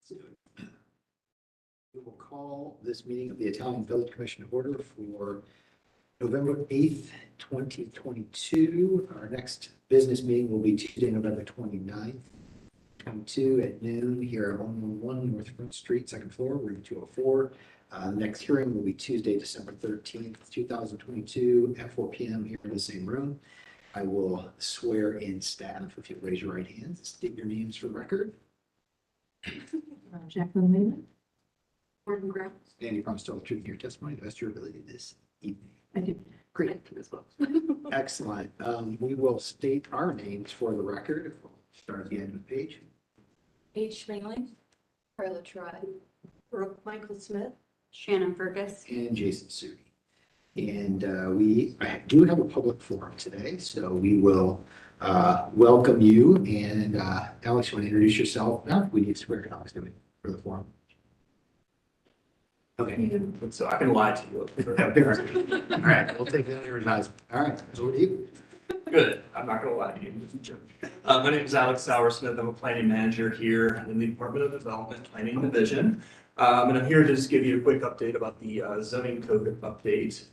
We will call this meeting of the Italian Village Commission to order for November 8th, 2022. Our next business meeting will be Tuesday, November 29th, 2022 at noon here at 111 North Front Street, second floor, room 204. The next hearing will be Tuesday, December 13th, 2022 at 4 p.m. here in the same room. I will swear in staff. If you raise your right hands, state your names for the record. Jacqueline Lehman. Gordon Graham. And you promise to tell the truth in your testimony, that's your ability this evening. I do. Great. As well. Excellent. We will state our names for the record. We'll start at the end of the page. H. Schmingling, Carla Tri. Brooke Michael Smith, Shannon Fergus. And Jason Sudi. And I do have a public forum today, so we will welcome you. And Alex, you want to introduce yourself? No, we need to swear Alex, do we, for the forum? Okay. So I can lie to you. All right, we'll take that under advisement. All right, so what do you? Good. I'm not going to lie to you. My name is Alex Sauersmith. I'm a planning manager here in the Department of Development Planning Division. And I'm here to just give you a quick update about the zoning code update.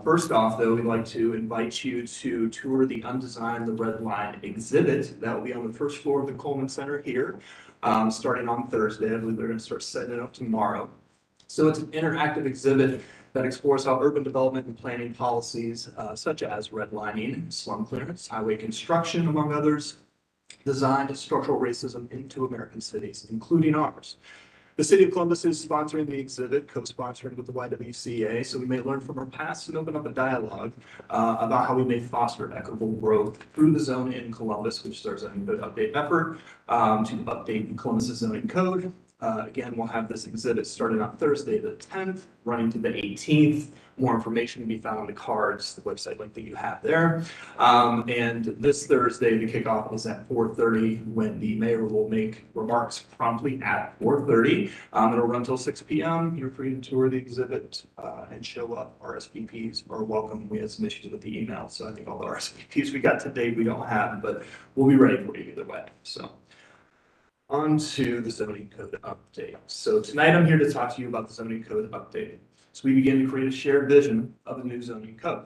First off, though, we'd like to invite you to tour the Undesigned the Red Line exhibit. That will be on the first floor of the Coleman Center here, starting on Thursday. I believe they're going to start setting it up tomorrow. So it's an interactive exhibit that explores how urban development and planning policies, such as redlining, slum clearance, highway construction, among others, designed structural racism into American cities, including ours. The City of Columbus is sponsoring the exhibit, co-sponsoring with the YWCA, so we may learn from our past and open up a dialogue about how we may foster equitable growth through the zone in Columbus, which serves as a good update effort to update Columbus's zoning code. Again, we'll have this exhibit starting on Thursday the 10th, running to the 18th. More information can be found on the cards, the website link that you have there. And this Thursday, the kickoff is at 4:30 when the mayor will make remarks promptly at 4:30. It'll run until 6 p.m. You're free to tour the exhibit and show up. RSVPs are welcome. We had some issues with the email, so I think all the RSVPs we got today we don't have, but we'll be ready for you either way. So. On to the zoning code update. So tonight I'm here to talk to you about the zoning code update. So we begin to create a shared vision of a new zoning code,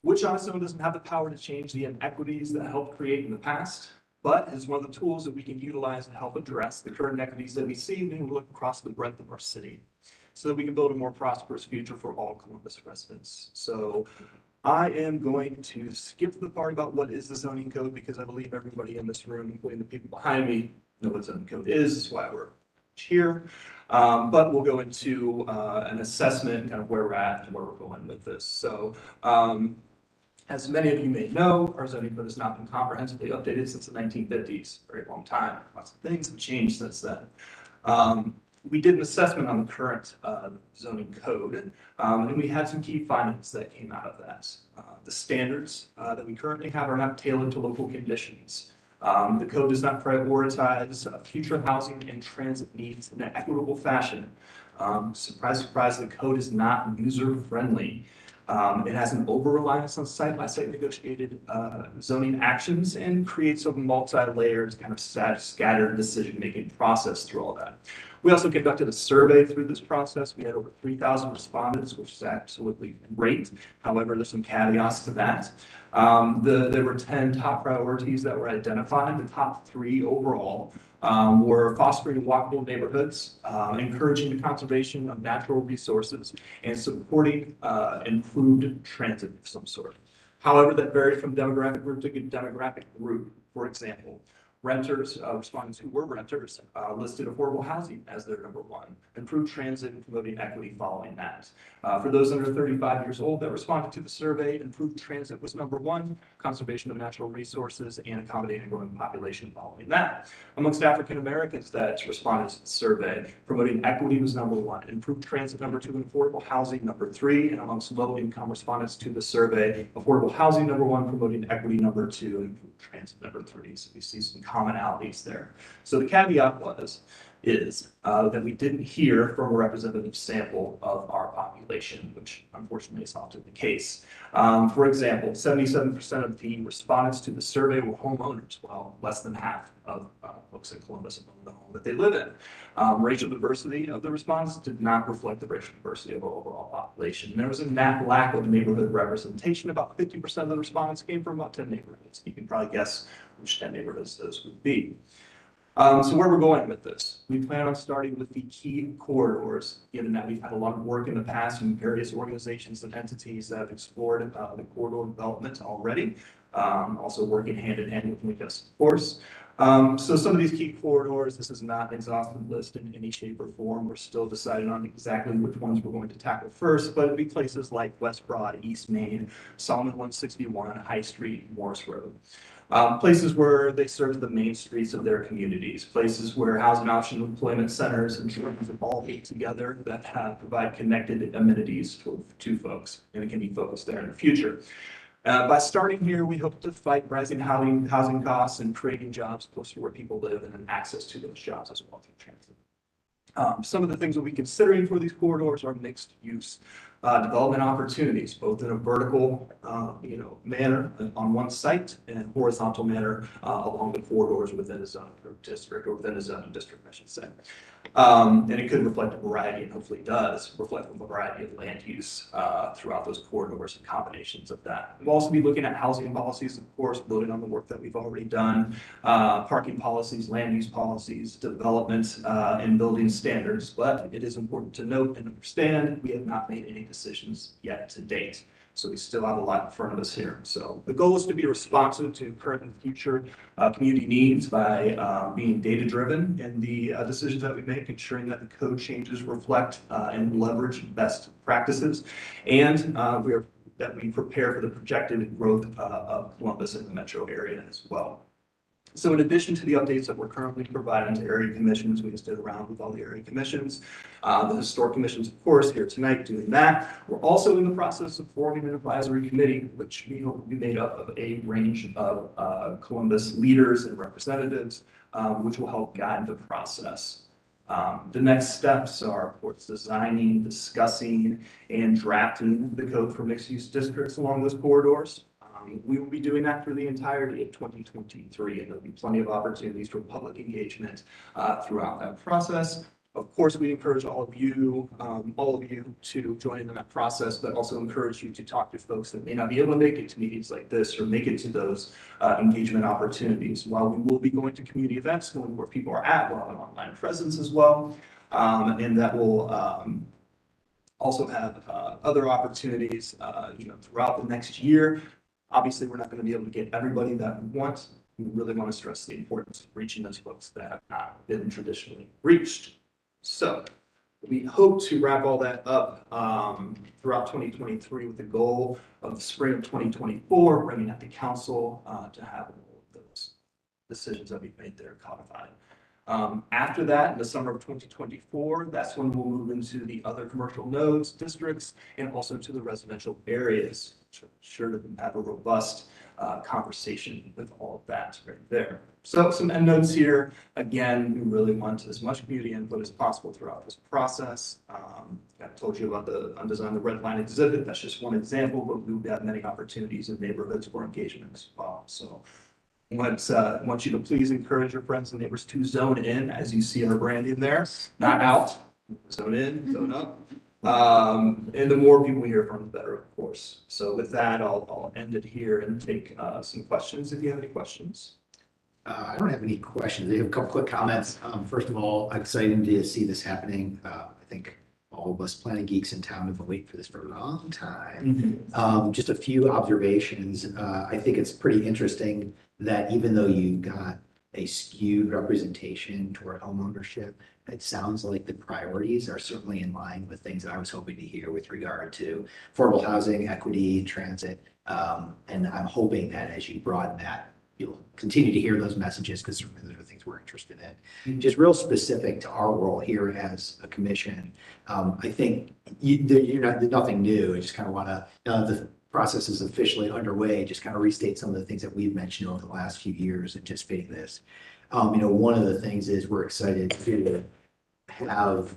which on its own doesn't have the power to change the inequities that helped create in the past, but is one of the tools that we can utilize to help address the current inequities that we see when we look across the breadth of our city, so that we can build a more prosperous future for all Columbus residents. So I am going to skip the part about what is the zoning code because I believe everybody in this room, including the people behind me, know what zoning code is. That's why we're here. But we'll go into an assessment, kind of where we're at and where we're going with this. So as many of you may know, our zoning code has not been comprehensively updated since the 1950s, a very long time. Lots of things have changed since then. We did an assessment on the current zoning code, and we had some key findings that came out of that. The standards that we currently have are not tailored to local conditions. The code does not prioritize future housing and transit needs in an equitable fashion. Surprise, surprise, the code is not user-friendly. It has an over-reliance on site-by-site negotiated zoning actions and creates a multi-layered kind of scattered decision-making process through all that. We also conducted a survey through this process. We had over 3,000 respondents, which is absolutely great. However, there's some caveats to that. There were 10 top priorities that were identified. The top 3 overall were fostering walkable neighborhoods, encouraging the conservation of natural resources, and supporting improved transit of some sort. However, that varied from demographic group to demographic group. For example, renters, respondents who were renters, listed affordable housing as their number 1. Improved transit and promoting equity following that. For those under 35 years old that responded to the survey, improved transit was number 1, conservation of natural resources, and accommodating a growing population following that. Amongst African Americans that responded to the survey, promoting equity was number 1, improved transit number 2, and affordable housing number 3. And amongst low-income respondents to the survey, affordable housing number 1, promoting equity number 2, and improved transit number 3. So we see some commonalities there. So the caveat was is that we didn't hear from a representative sample of our population, which unfortunately is often the case. For example, 77% of the respondents to the survey were homeowners, while less than half of folks in Columbus own the home that they live in. Racial diversity of the respondents did not reflect the racial diversity of our overall population. There was a lack of neighborhood representation. About 50% of the respondents came from about 10 neighborhoods. You can probably guess which 10 neighborhoods those would be. So where we're going with this, we plan on starting with the key corridors, given that we've had a lot of work in the past from various organizations and entities that have explored the corridor development already, also working hand in hand with MICAS, of course. So some of these key corridors, this is not an exhaustive list in any shape or form. We're still deciding on exactly which ones we're going to tackle first, but it'd be places like West Broad, East Main, Solomon 161, High Street, Morris Road. Places where they serve the main streets of their communities, places where housing option employment centers and communities all meet together that provide connected amenities to folks, and it can be focused there in the future. By starting here, we hope to fight rising housing costs and creating jobs close to where people live and access to those jobs as well through transit. Some of the things we'll be considering for these corridors are mixed use development opportunities, both in a vertical, manner on one site and horizontal manner along the corridors within a zone or district, or within a zone and district, I should say. And it could reflect a variety, and hopefully does reflect a variety of land use throughout those corridors and combinations of that. We'll also be looking at housing policies, of course, building on the work that we've already done, parking policies, land use policies, development and building standards. But it is important to note and understand we have not made any decisions yet to date. So we still have a lot in front of us here. So the goal is to be responsive to current and future community needs by being data-driven in the decisions that we make, ensuring that the code changes reflect and leverage best practices, and that we prepare for the projected growth of Columbus in the metro area as well. So in addition to the updates that we're currently providing to area commissions, we just did a round with all the area commissions, the historic commissions, of course, here tonight doing that. We're also in the process of forming an advisory committee, which we hope will be made up of a range of Columbus leaders and representatives, which will help guide the process. The next steps are, of course, designing, discussing, and drafting the code for mixed-use districts along those corridors. We will be doing that for the entirety of 2023, and there'll be plenty of opportunities for public engagement throughout that process. Of course, we encourage all of you to join in that process, but also encourage you to talk to folks that may not be able to make it to meetings like this or make it to those engagement opportunities. While we will be going to community events, going where people are at, we'll have an online presence as well, and that will also have other opportunities throughout the next year. Obviously, we're not going to be able to get everybody that we want. We really want to stress the importance of reaching those folks that have not been traditionally reached. So we hope to wrap all that up throughout 2023 with the goal of the spring of 2024, bringing that to council to have all of those decisions that we've made there codified. After that, in the summer of 2024, that's when we'll move into the other commercial nodes, districts, and also to the residential areas. Sure to have a robust conversation with all of that right there. So some endnotes here. Again, we really want as much community input as possible throughout this process. I told you about the Undesign the Red Line exhibit. That's just one example, but we've got many opportunities in neighborhoods for engagement as well. So I want you to please encourage your friends and neighbors to zone in, as you see our branding there, not out. Zone in, zone up. And the more people we hear from, the better, of course. So with that, I'll end it here and take some questions if you have any questions. I don't have any questions. I have a couple quick comments. First of all, I'm excited to see this happening. I think all of us planning geeks in town have been waiting for this for a long time. Just a few observations. I think it's pretty interesting that even though you got a skewed representation toward homeownership, it sounds like the priorities are certainly in line with things that I was hoping to hear with regard to affordable housing, equity, transit. And I'm hoping that as you broaden that, you'll continue to hear those messages, because certainly those are things we're interested in. Just real specific to our role here as a commission, I think there's nothing new. I just kind of want to, the process is officially underway, just kind of restate some of the things that we've mentioned over the last few years, anticipating this. One of the things is we're excited to have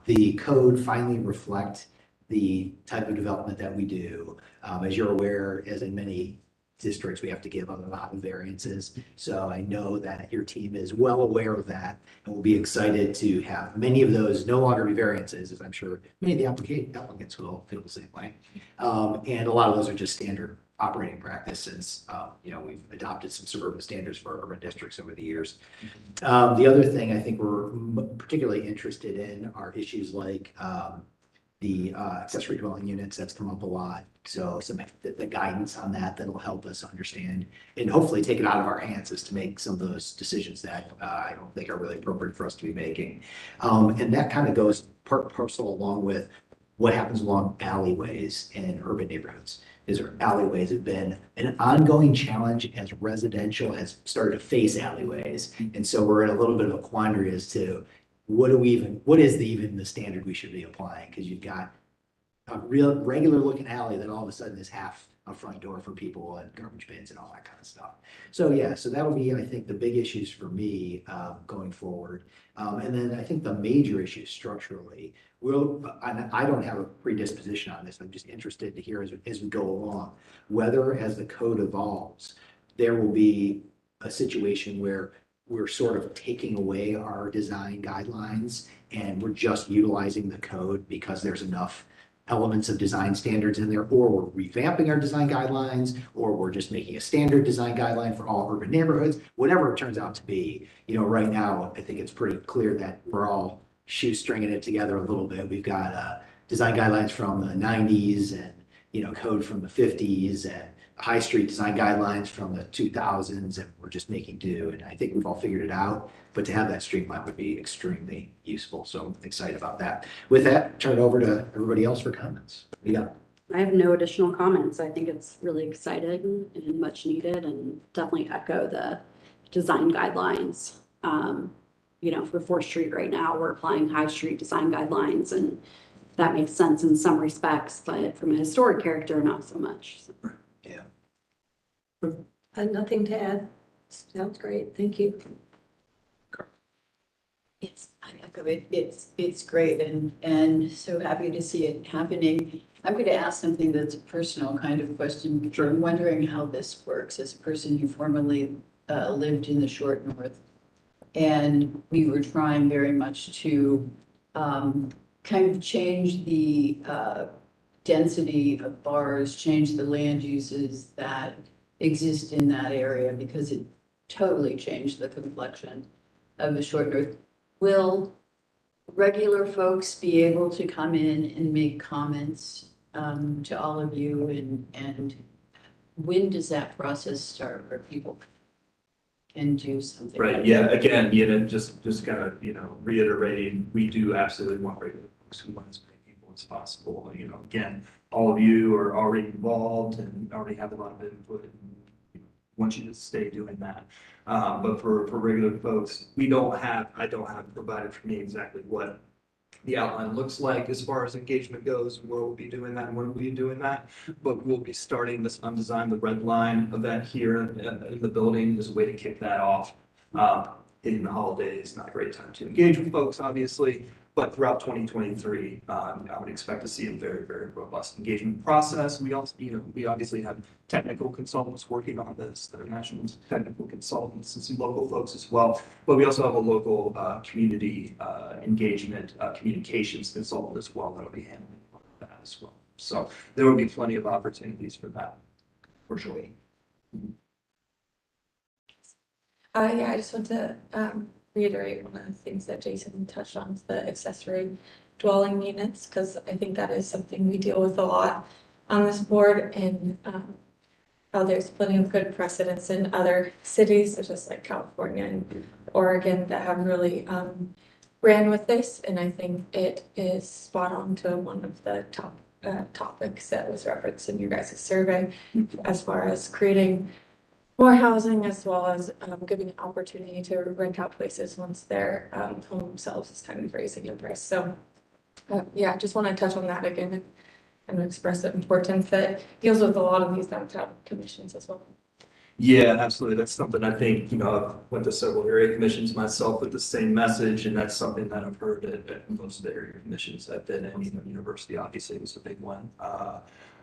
the code finally reflect the type of development that we do. As you're aware, as in many districts, we have to give a lot of variances. So I know that your team is well aware of that and will be excited to have many of those no longer be variances, as I'm sure many of the applicants will feel the same way. And a lot of those are just standard operating practices. We've adopted some suburban standards for urban districts over the years. The other thing I think we're particularly interested in are issues like the accessory dwelling units. That's come up a lot. So the guidance on that'll help us understand and hopefully take it out of our hands is to make some of those decisions that I don't think are really appropriate for us to be making. And that kind of goes part and parcel along with what happens along alleyways in urban neighborhoods. Alleyways have been an ongoing challenge as residential has started to face alleyways. And so we're in a little bit of a quandary as to what is even the standard we should be applying? Because you've got a real regular looking alley that all of a sudden is half a front door for people and garbage bins and all that kind of stuff. So that'll be, I think, the big issues for me going forward. And then I think the major issue structurally I don't have a predisposition on this. I'm just interested to hear as we go along, whether as the code evolves, there will be a situation where we're sort of taking away our design guidelines and we're just utilizing the code because there's enough elements of design standards in there, or we're revamping our design guidelines, or we're just making a standard design guideline for all urban neighborhoods, whatever it turns out to be. Right now, I think it's pretty clear that we're all shoestringing it together a little bit. We've got design guidelines from the 90s and, code from the 50s and high street design guidelines from the 2000s, and we're just making do. And I think we've all figured it out, but to have that streamline would be extremely useful. So I'm excited about that. With that, turn it over to everybody else for comments. Yeah. I have no additional comments. I think it's really exciting and much needed and definitely echo the design guidelines. For 4th Street right now, we're applying High Street design guidelines and that makes sense in some respects, but from a historic character, not so much. So. Yeah. Nothing to add. Sounds great. Thank you. I echo it. It's great and so happy to see it happening. I'm going to ask something that's a personal kind of question. Sure. I'm wondering how this works as a person who formerly lived in the short north. And we were trying very much to kind of change the density of bars, change the land uses that exist in that area because it totally changed the complexion of the short north. Will regular folks be able to come in and make comments to all of you? And when does that process start where people can do something? Right, yeah, again, just kind of, reiterating, we do absolutely want regular folks who want as many people as possible. Again, all of you are already involved and already have a lot of input and want you to stay doing that. But for regular folks, I don't have provided for me exactly what the outline looks like as far as engagement goes, and where we'll be doing that and when we'll be doing that. But we'll be starting this Undesign the Red Line event here in the building as a way to kick that off. In the holidays, not a great time to engage with folks, obviously, but throughout 2023, I would expect to see a very, very robust engagement process. We also, we obviously have technical consultants working on this that are national technical consultants and some local folks as well. But we also have a local community engagement communications consultant as well that will be handling that as well. So there will be plenty of opportunities for that, for sure. I just want to reiterate one of the things that Jason touched on, the accessory dwelling units, because I think that is something we deal with a lot on this board, and how there's plenty of good precedents in other cities, such as like California and Oregon, that have really ran with this, and I think it is spot on to one of the top topics that was referenced in your guys' survey, as far as creating more housing, as well as giving an opportunity to rent out places once their home themselves is kind of raising in price. So I just want to touch on that again and express the importance that deals with a lot of these downtown commissions as well. Yeah, absolutely. That's something I think, I've went to several area commissions myself with the same message, and that's something that I've heard at most of the area commissions I've been in. University obviously was a big one,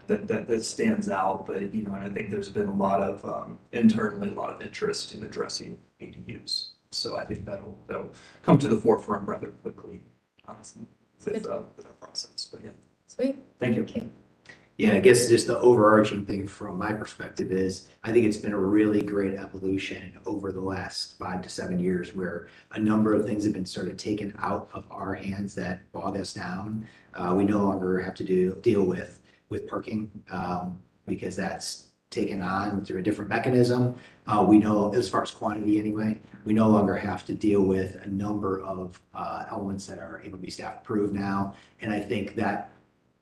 that stands out, but, and I think there's been a lot of, internally, a lot of interest in addressing ADUs. So I think that'll come to the forefront rather quickly, honestly, with our process, but yeah. Sweet. Thank you. Okay. Yeah, I guess just the overarching thing from my perspective is, I think it's been a really great evolution over the last 5 to 7 years where a number of things have been sort of taken out of our hands that bog us down. We no longer have to deal with parking, because that's taken on through a different mechanism. We know, as far as quantity anyway, we no longer have to deal with a number of elements that are able to be staff approved now. And I think that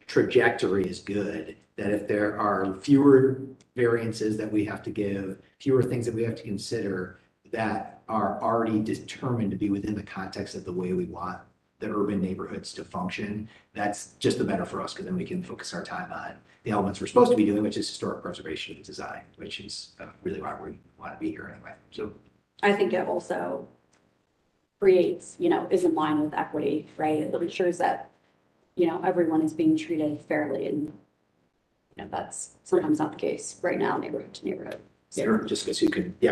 trajectory is good, that if there are fewer variances that we have to give, fewer things that we have to consider that are already determined to be within the context of the way we want the urban neighborhoods to function, that's just the better for us, because then we can focus our time on the elements we're supposed to be doing, which is historic preservation and design, which is really why we want to be here anyway. So I think it also creates, is in line with equity, right? It ensures that, everyone is being treated fairly, and, that's sometimes not the case right now, neighborhood to neighborhood. yeah, just because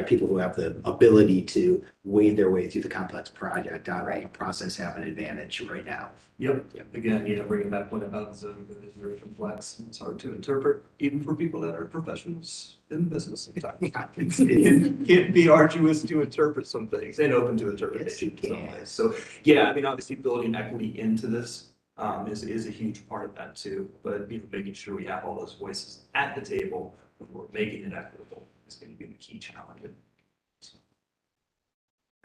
people who have the ability to wade their way through the complex project out of the process have an advantage right now. Yep. Again, bringing that point about zoning that is very complex. It's hard to interpret, even for people that are professionals in business. It can be arduous to interpret some things and open to interpretation in some ways. So, obviously building equity into this is a huge part of that too. But making sure we have all those voices at the table when we're making it equitable is going to be the key challenge.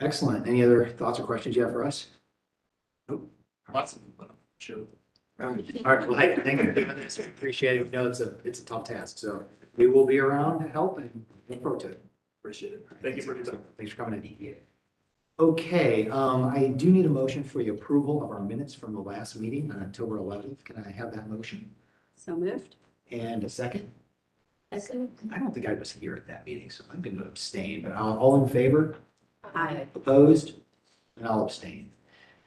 Excellent. Any other thoughts or questions you have for us? Nope. Lots of them, sure. All right, well, thank you for doing this. Appreciate it. No, it's a tough task, so we will be around to help and look forward to it. Appreciate it. Thank you for your time. Thanks for coming in. Okay, I do need a motion for the approval of our minutes from the last meeting on October 11th. Can I have that motion? So moved. And a second? Second. I don't think I was here at that meeting, so I'm going to abstain, but all in favor? Aye. Opposed? And I'll abstain.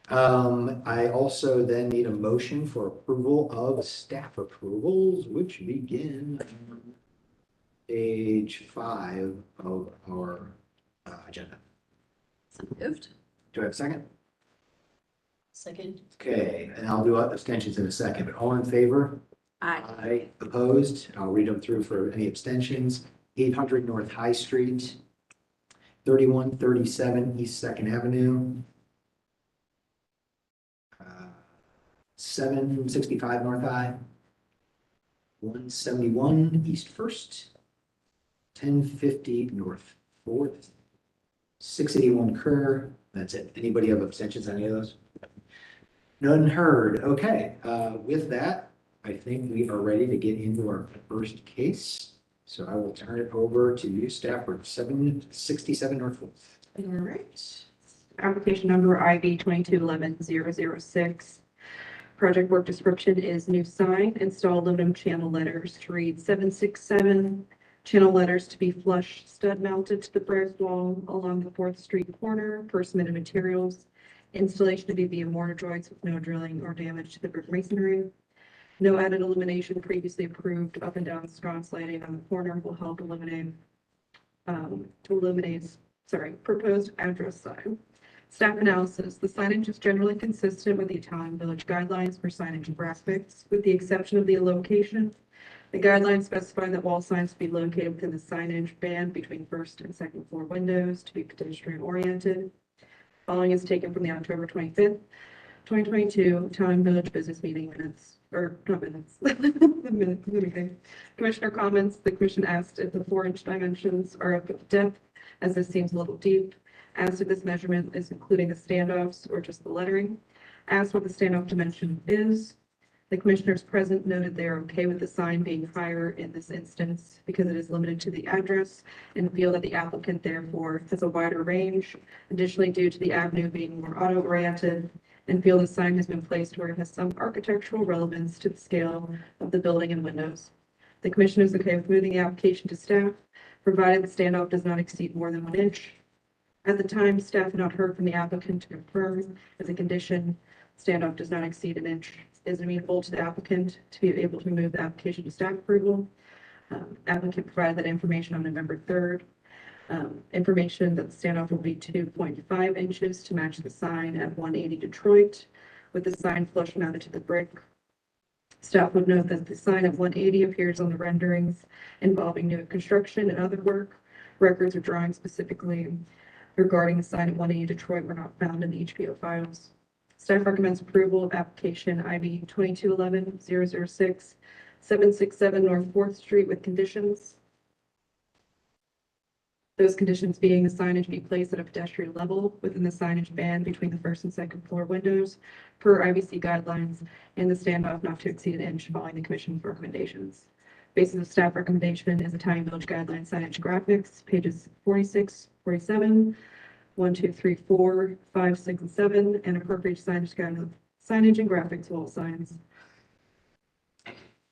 I also then need a motion for approval of staff approvals, which begin on page 5 of our agenda. So moved. Do I have a second? Second. Okay, and I'll do abstentions in a second, but all in favor? Aye. Aye. Opposed? I'll read them through for any abstentions. 800 North High Street, 3137 East Second Avenue, 765 North High, 171 East First, 1050 North Fourth, 681 Kerr. That's it. Anybody have abstentions on any of those? None heard. Okay, with that, I think we are ready to get into our first case. So I will turn it over to you, staff, for 767 North Fourth. All right. Application number IV 2211-006. Project work description is new sign, install aluminum channel letters to read 767. Channel letters to be flush stud mounted to the brass wall along the 4th Street corner per submitted materials. Installation to be via mortar joints with no drilling or damage to the brick masonry. No added illumination previously approved up and down sconce lighting on the corner will help proposed address sign. Staff analysis, the signage is generally consistent with the Italian Village guidelines for signage and graphics, with the exception of the location. The guidelines specify that wall signs be located within the signage band between first and second floor windows to be pedestrian oriented. Following is taken from the October 25th, 2022 Italian Village Business Meeting minutes, or not minutes, the meeting. Commissioner comments, the commission asked if the 4-inch dimensions are of depth, as this seems a little deep. Asked if this measurement is including the standoffs or just the lettering. Asked what the standoff dimension is. The commissioners present noted they are okay with the sign being higher in this instance because it is limited to the address and feel that the applicant therefore has a wider range. Additionally, due to the avenue being more auto-oriented, and feel the sign has been placed where it has some architectural relevance to the scale of the building and windows. The commission is okay with moving the application to staff provided the standoff does not exceed more than 1 inch. At the time, staff had not heard from the applicant to confirm as a condition, standoff does not exceed 1 inch is amenable to the applicant to be able to move the application to staff approval. Applicant provided that information on November 3rd. Information that the standoff will be 2.5 inches to match the sign at 180 Detroit, with the sign flush mounted to the brick. Staff would note that the sign at 180 appears on the renderings involving new construction and other work. Records or drawings specifically regarding the sign at 180 Detroit were not found in the HPO files. Staff recommends approval of application IB 2211-006, 767 North 4th Street with conditions. Those conditions being the signage be placed at a pedestrian level within the signage band between the first and second floor windows per IBC guidelines, and the standoff not to exceed 1 inch following the commission's recommendations. Basis of staff recommendation is Italian Village Guidelines signage graphics, pages 46, 47, 1, 2, 3, 4, 5, 6, and 7, and appropriate signage and graphics of all signs.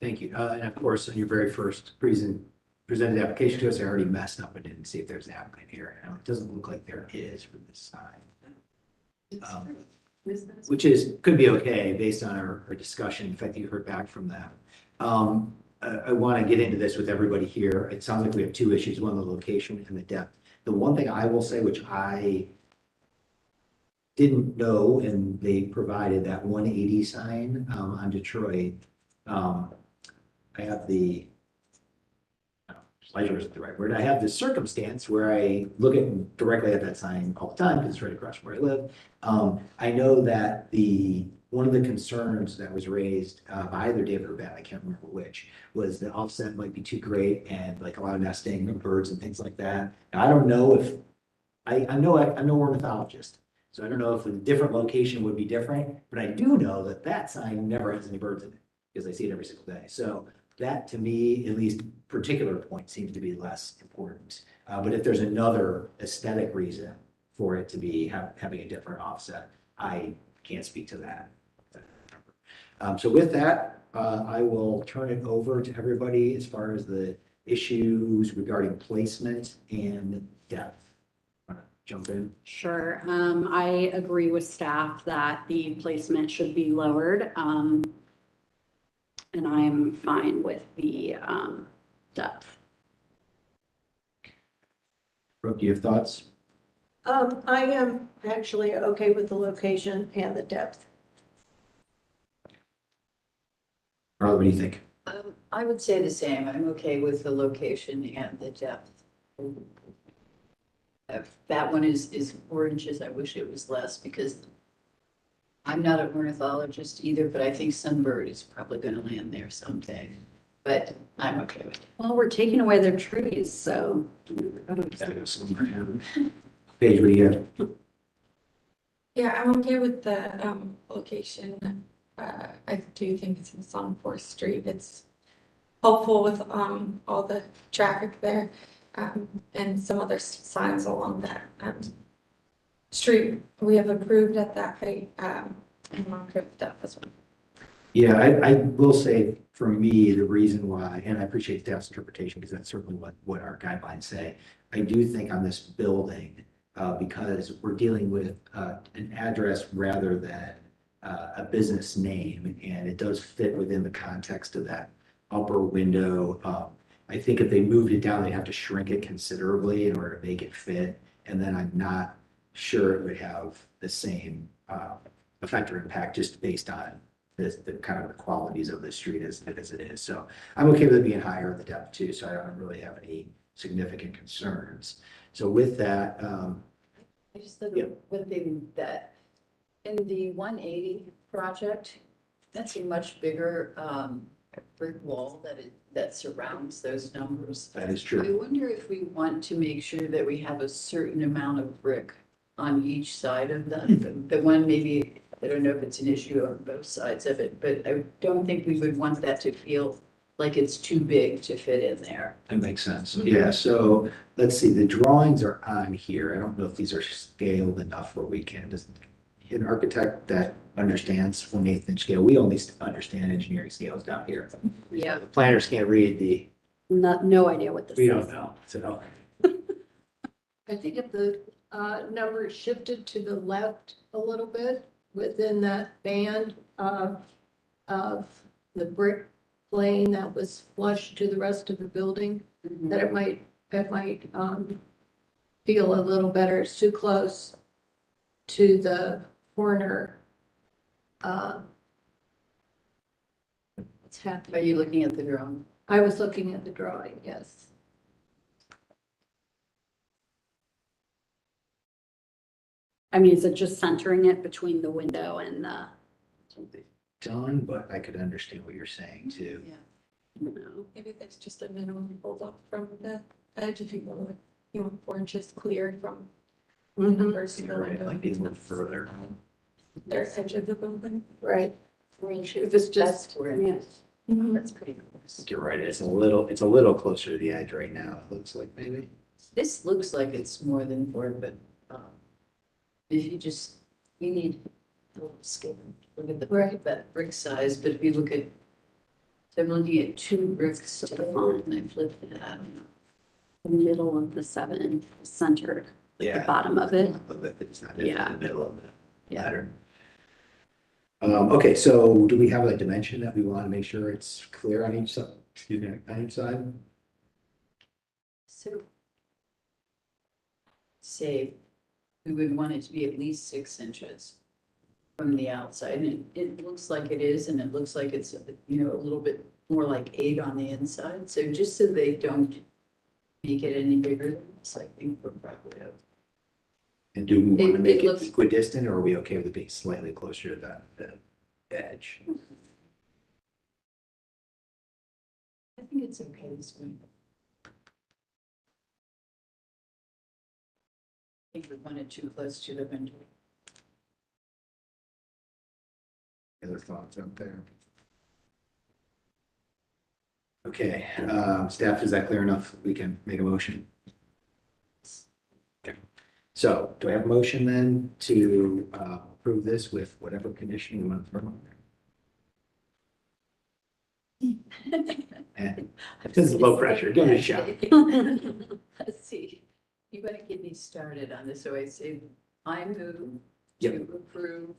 Thank you. And of course, on your very first presented the application to us, I already messed up and didn't see if there's an applicant here. Now, it doesn't look like there is for this sign. Which could be okay based on our discussion, in fact, you heard back from them. I want to get into this with everybody here. It sounds like we have two issues, one, the location and the depth. The one thing I will say, which I didn't know, and they provided that 180 sign on Detroit. I have the pleasure isn't the right word. I have the circumstance where I look directly at that sign all the time because it's right across from where I live. I know that one of the concerns that was raised by either David or Ben, I can't remember which, was the offset might be too great and like a lot of nesting of birds and things like that. Now, I don't know if I'm no ornithologist, so I don't know if a different location would be different, but I do know that that sign never has any birds in it because I see it every single day. So that, to me, at least particular point, seems to be less important. But if there's another aesthetic reason for it to be having a different offset, I can't speak to that. So with that, I will turn it over to everybody as far as the issues regarding placement and depth. Jump in. Sure. I agree with staff that the placement should be lowered. And I'm fine with the depth. Brooke, do you have thoughts? I am actually okay with the location and the depth. Carla, what do you think? I would say the same. I'm okay with the location and the depth. That one is 4 inches. I wish it was less because I'm not an ornithologist either, but I think some bird is probably going to land there someday. But I'm okay with it. Well, we're taking away their trees, so. Paige, what do you have? Yeah, I'm okay with the location. I do think it's on 4th Street. It's helpful with all the traffic there and some other signs along that street we have approved at that height. I'm okay with that as well. Yeah, I will say for me, the reason why, and I appreciate staff's interpretation because that's certainly what our guidelines say. I do think on this building, because we're dealing with an address rather than a business name, and it does fit within the context of that upper window. I think if they moved it down, they'd have to shrink it considerably in order to make it fit. And then I'm not sure it would have the same effect or impact just based on the kind of the qualities of the street as it is. So I'm okay with it being higher in the depth too. So I don't really have any significant concerns. So with that, I just think Yeah. one thing that in the 180 project, that's a much bigger brick wall that surrounds those numbers. that is I true. wonder if we want to make sure that we have a certain amount of brick on each side of them. The one maybe, I don't know if it's an issue on both sides of it, but I don't think we would want that to feel like it's too big to fit in there. That makes sense. Yeah, so let's see, the drawings are on here. I don't know if these are scaled enough where we can, just an architect that understands 1/8 inch scale. We only understand engineering scales down here. Yeah. The planners can't read the No idea what this We is. don't know, so. I think if the number is shifted to the left a little bit within that band of the brick plane that was flush to the rest of the building, that it might feel a little better. It's too close to the corner. What's Are happening? you looking at the drawing? I was looking at the drawing, yes. I mean, is it just centering it between the window and the, Done, but I could understand what you're saying too. Yeah. you know? Maybe that's just a minimum hold up from the edge if you go like, 4 inches clear from the Mhm. numbers to the Right, window. like be a little further. Their edge of the building. Right. 4 inches. If it's just, That's 4 Yeah. inches. Mhm. That's pretty close. You're right, it's a little closer to the edge right now, it looks like maybe. This looks like it's more than 4, but if you need a little scale. Look at the Right. that brick size, but if you look at, so I'm looking at 2 bricks to the front and I flip that. The middle of the 7 centered, the Yeah. bottom of it. But it's not Yeah. in the middle of the Yeah. pattern. Okay, so do we have a dimension that we want to make sure it's clear on each side, excuse me, on each side? So say we would want it to be at least 6 inches from the outside. And it looks like it is, and it looks like it's, a little bit more like 8 on the inside. So just so they don't make it any bigger than this, I think we're probably okay. And do we want It- to make it it looks- equidistant, or are we okay with it being slightly closer to the edge? I think it's okay this way. I think we want it too close to the window. Any other thoughts out there? Okay, staff, is that clear enough? We can make a motion? Okay. So do I have a motion then to approve this with whatever condition you want to throw on there? And this is low pressure, give it a shot. Let's see, you gotta get me started on this, so I say, I move Yep. to approve,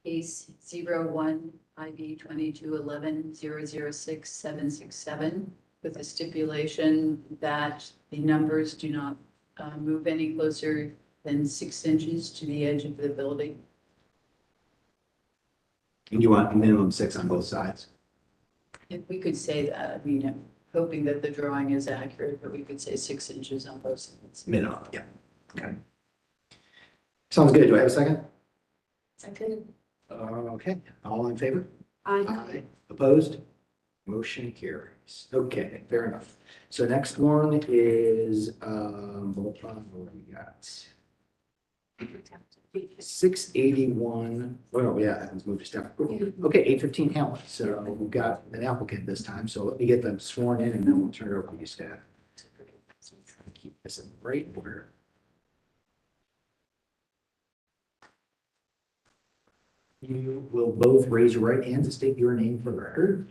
case 01 IV 2211-006-767 with the stipulation that the numbers do not move any closer than 6 inches to the edge of the building. And you want a minimum 6 on both sides? If we could say that, I mean, I'm hoping that the drawing is accurate, but we could say 6 inches on both sides. Minimum, yeah. Okay. Sounds good. Do I have a second? Second. Okay, all in favor? I, Opposed? Motion carries. Okay, fair enough. So next one is, hold on, what do we got? 681, well, yeah, let's move to staff approval. Okay, 815 Hamlet. So we've got an applicant this time, so let me get them sworn in and then we'll turn it over to you, staff. Keep this in the right order. You will both raise your right hands and state your name for the record.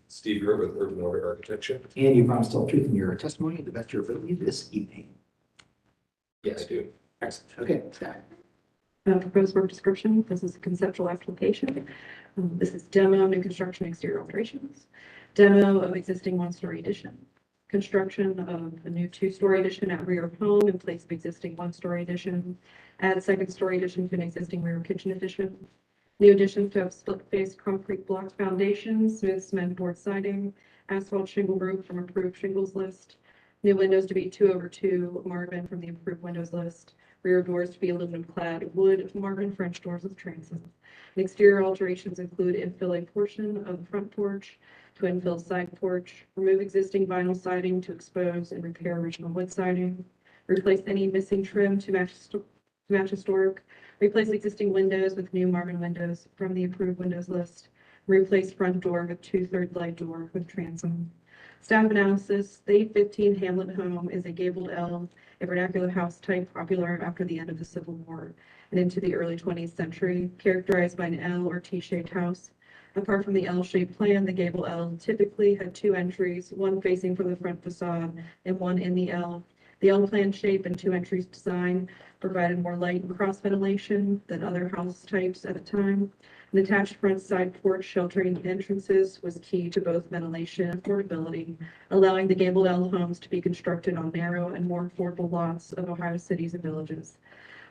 Steve Greer with Urban Order Architecture. And you promise to tell the truth in your testimony to the best of your ability this evening. Yes, I do. Excellent. Okay, staff. Proposed work description, this is a conceptual application. This is demo, new construction, exterior alterations. Demo of existing 1-story addition. Construction of a new 2-story addition at rear of home in place of existing 1-story addition. Add 2nd-story addition to an existing rear kitchen addition. New additions to have split-face concrete block foundations, smooth cement board siding, asphalt shingle roof from approved shingles list. New windows to be 2/2 Marvin from the approved windows list. Rear doors to be aluminum clad wood Marvin French doors with transom. And exterior alterations include infill a portion of the front porch to infill side porch, remove existing vinyl siding to expose and repair original wood siding, replace any missing trim to match historic, replace existing windows with new Marvin windows from the approved windows list, replace front door with 2/3 light door with transom. Staff analysis, the 815 Hamlet home is a gabled L, a vernacular house type popular after the end of the Civil War and into the early 20th century, characterized by an L or T-shaped house. Apart from the L-shaped plan, the gable L typically had two entries, one facing from the front facade and one in the L. The L plan shape and two entries design provided more light and cross ventilation than other house types at the time. An attached front side porch sheltering the entrances was key to both ventilation and affordability, allowing the gabled L homes to be constructed on narrow and more affordable lots of Ohio cities and villages,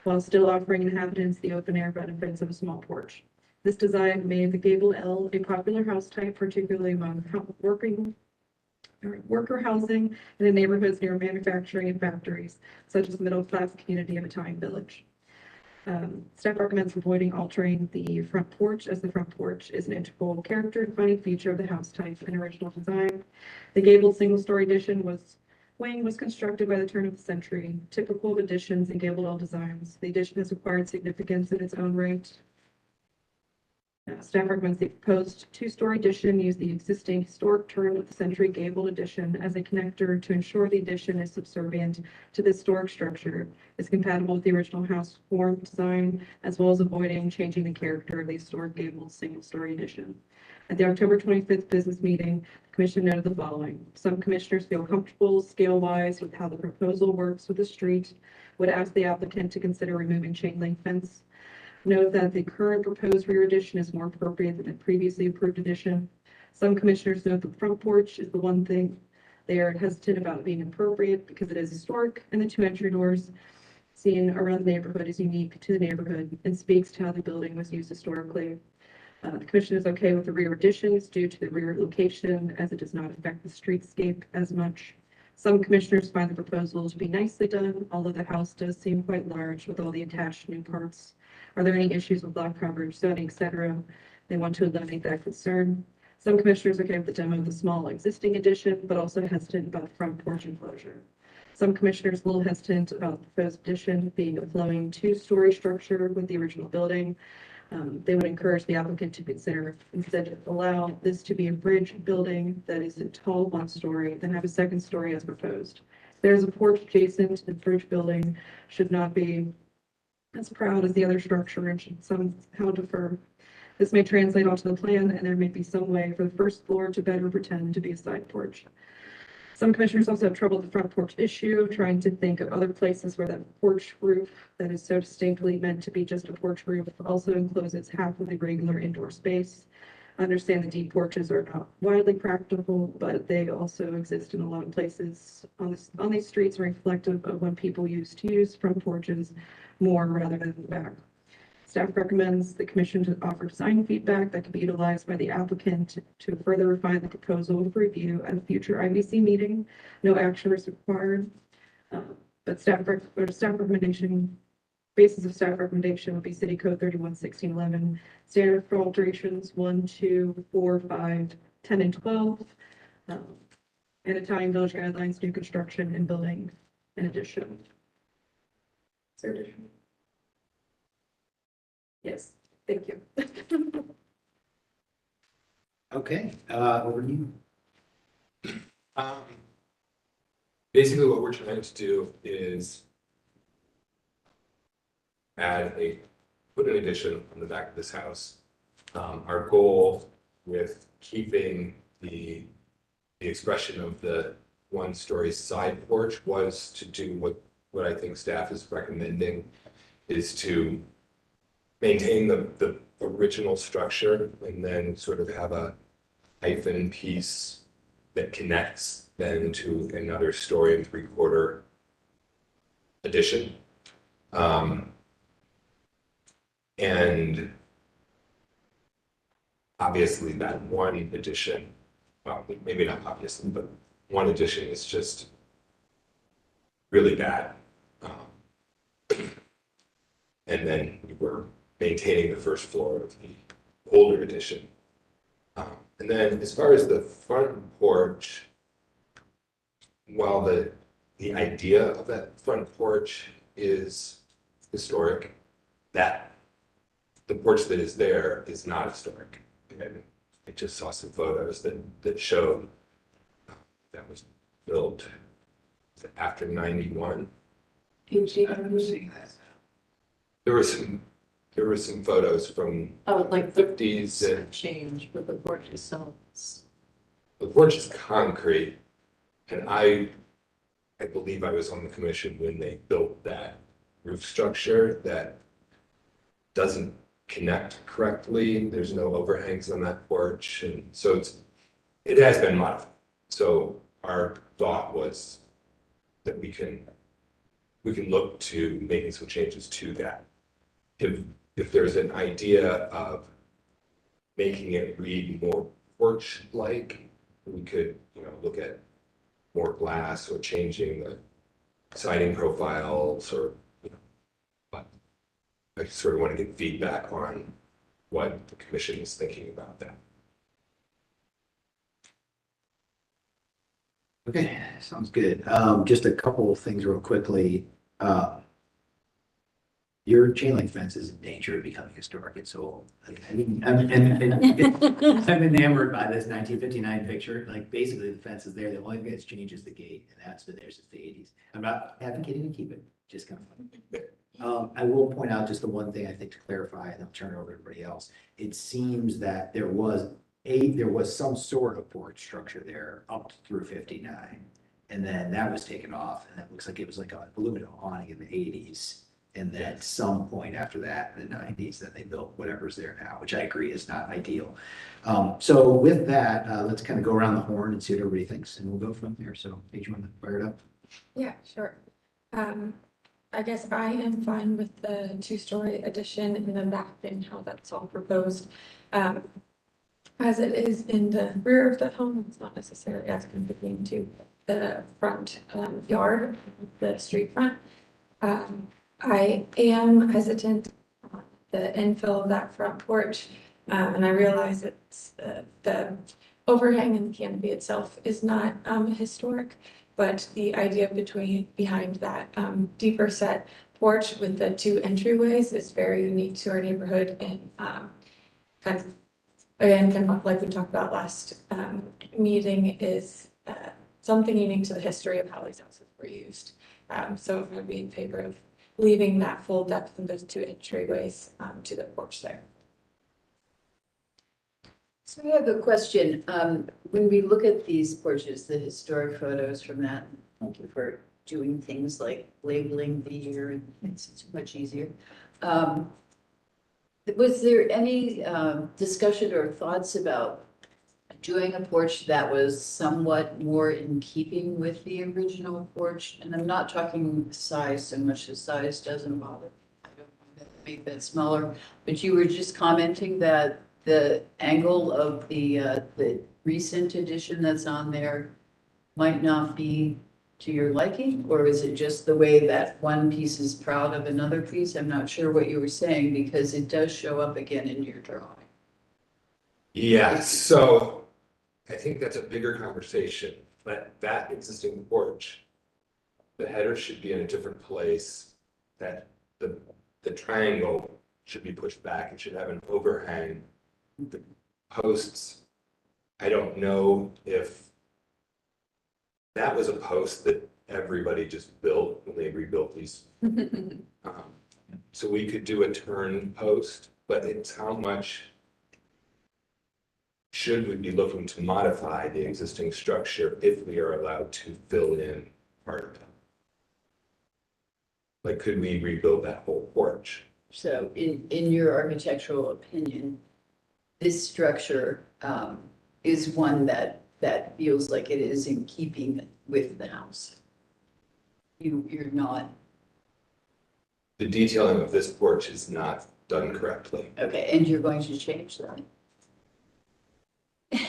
while still offering inhabitants the open air benefits of a small porch. This design made the gabled L a popular house type, particularly among worker housing and in neighborhoods near manufacturing and factories, such as the middle-class community of Italian Village. Staff recommends avoiding altering the front porch, as the front porch is an integral character defining feature of the house type and original design. The gabled single-story wing was constructed by the turn of the century. Typical of additions in gabled L designs, the addition has acquired significance in its own right. Staff recommends the proposed two-story addition use the existing historic turn of the century gabled addition as a connector to ensure the addition is subservient to the historic structure, is compatible with the original house form design, as well as avoiding changing the character of the historic gabled single-story addition. At the October 25th business meeting, the commission noted the following. Some commissioners feel comfortable scale-wise with how the proposal works with the street, would ask the applicant to consider removing chain link fence. Note that the current proposed rear addition is more appropriate than the previously approved addition. Some commissioners note the front porch is the one thing they are hesitant about being appropriate because it is historic, and the two entry doors seen around the neighborhood is unique to the neighborhood and speaks to how the building was used historically. The commission is okay with the rear additions due to the rear location, as it does not affect the streetscape as much. Some commissioners find the proposal to be nicely done, although the house does seem quite large with all the attached new parts. Are there any issues with lot coverage, zoning, etc.? They want to eliminate that concern. Some commissioners are okay with the demo of the small existing addition, but also hesitant about the front porch enclosure. Some commissioners a little hesitant about the proposed addition being a flowing two-story structure with the original building. They would encourage the applicant to consider instead allow this to be a bridge building that is a tall one-story, then have a second story as proposed. There is a porch adjacent to the bridge building, should not be as proud as the other structure and should somehow defer. This may translate onto the plan, and there may be some way for the first floor to better pretend to be a side porch. Some commissioners also have trouble with the front porch issue, trying to think of other places where that porch roof that is so distinctly meant to be just a porch roof also encloses half of the regular indoor space. I understand the deep porches are not widely practical, but they also exist in a lot of places on these streets, reflective of when people used to use front porches more rather than the back. Staff recommends the commission to offer design feedback that can be utilized by the applicant to further refine the proposal for review at a future IBC meeting. No action is required, but basis of staff recommendation will be City Code 31-1611, standard for alterations 1, 2, 4, 5, 10, and 12, and Italian Village guidelines, new construction and building in addition. Is there addition? Yes, thank you. Okay, over to you. Basically, what we're trying to do is put an addition on the back of this house. Our goal with keeping the expression of the one-story side porch was to do what I think staff is recommending, is to maintain the original structure and then sort of have a hyphen piece that connects then to another story and three-quarter addition. And obviously that one addition, well, maybe not obviously, but one addition is just really bad. And then we're maintaining the first floor of the older addition. And then as far as the front porch, while the idea of that front porch is historic, that the porch that is there is not historic. And I just saw some photos that showed that was built after 91. There were some there were some photos from Oh, like the fifties and change with the porch itself. the porch is concrete. And I believe I was on the commission when they built that roof structure that doesn't connect correctly. There's no overhangs on that porch. And so it has been modified. So our thought was that we can look to making some changes to that. If there's an idea of making it read more porch-like, we could, look at more glass or changing the siding profiles or, but I sort of want to get feedback on what the commission is thinking about that. Okay, sounds good. Just a couple of things real quickly. Your chain link fence is in danger of becoming historic. It's so old. I'm enamored by this 1959 picture. Like basically the fence is there. The only thing that's changed is the gate, and that's been there since the 80s. I'm not advocating to keep it, just kind of fun. I will point out just the one thing I think to clarify, and I'll turn it over to everybody else. It seems that there was some sort of porch structure there up through 59. And then that was taken off, and it looks like it was like an aluminum awning in the 80s. And then at some point after that, in the 90s, then they built whatever's there now, which I agree is not ideal. So with that, let's kind of go around the horn and see what everybody thinks, and we'll go from there. So, Paige, you want to fire it up? Yeah, sure. I guess I am fine with the two-story addition in the back and how that's all proposed. As it is in the rear of the home, it's not necessarily as convenient to the front yard, the street front. I am hesitant on the infill of that front porch, and I realize it's the overhang and the canopy itself is not historic, but the idea behind that deeper set porch with the two entryways is very unique to our neighborhood and kind of, again, kind of like we talked about last meeting, is something unique to the history of how these houses were used. So I'm going to be in favor of leaving that full depth in those two entryways to the porch there. So I have a question. When we look at these porches, the historic photos from that, thank you for doing things like labeling the year, and it's much easier. Was there any discussion or thoughts about doing a porch that was somewhat more in keeping with the original porch? And I'm not talking size so much, as size doesn't bother. I don't want to make that smaller, but you were just commenting that the angle of the recent addition that's on there might not be to your liking, or is it just the way that one piece is proud of another piece? I'm not sure what you were saying, because it does show up again in your drawing. Yeah, so I think that's a bigger conversation, but that existing porch, the header should be in a different place, that the triangle should be pushed back. It should have an overhang. The posts, I don't know if that was a post that everybody just built when they rebuilt these. So we could do a turn post, but it's how much should we be looking to modify the existing structure if we are allowed to fill in part of it? Like, could we rebuild that whole porch? So in your architectural opinion, this structure is one that feels like it is in keeping with the house. You're not. The detailing of this porch is not done correctly. Okay, and you're going to change that.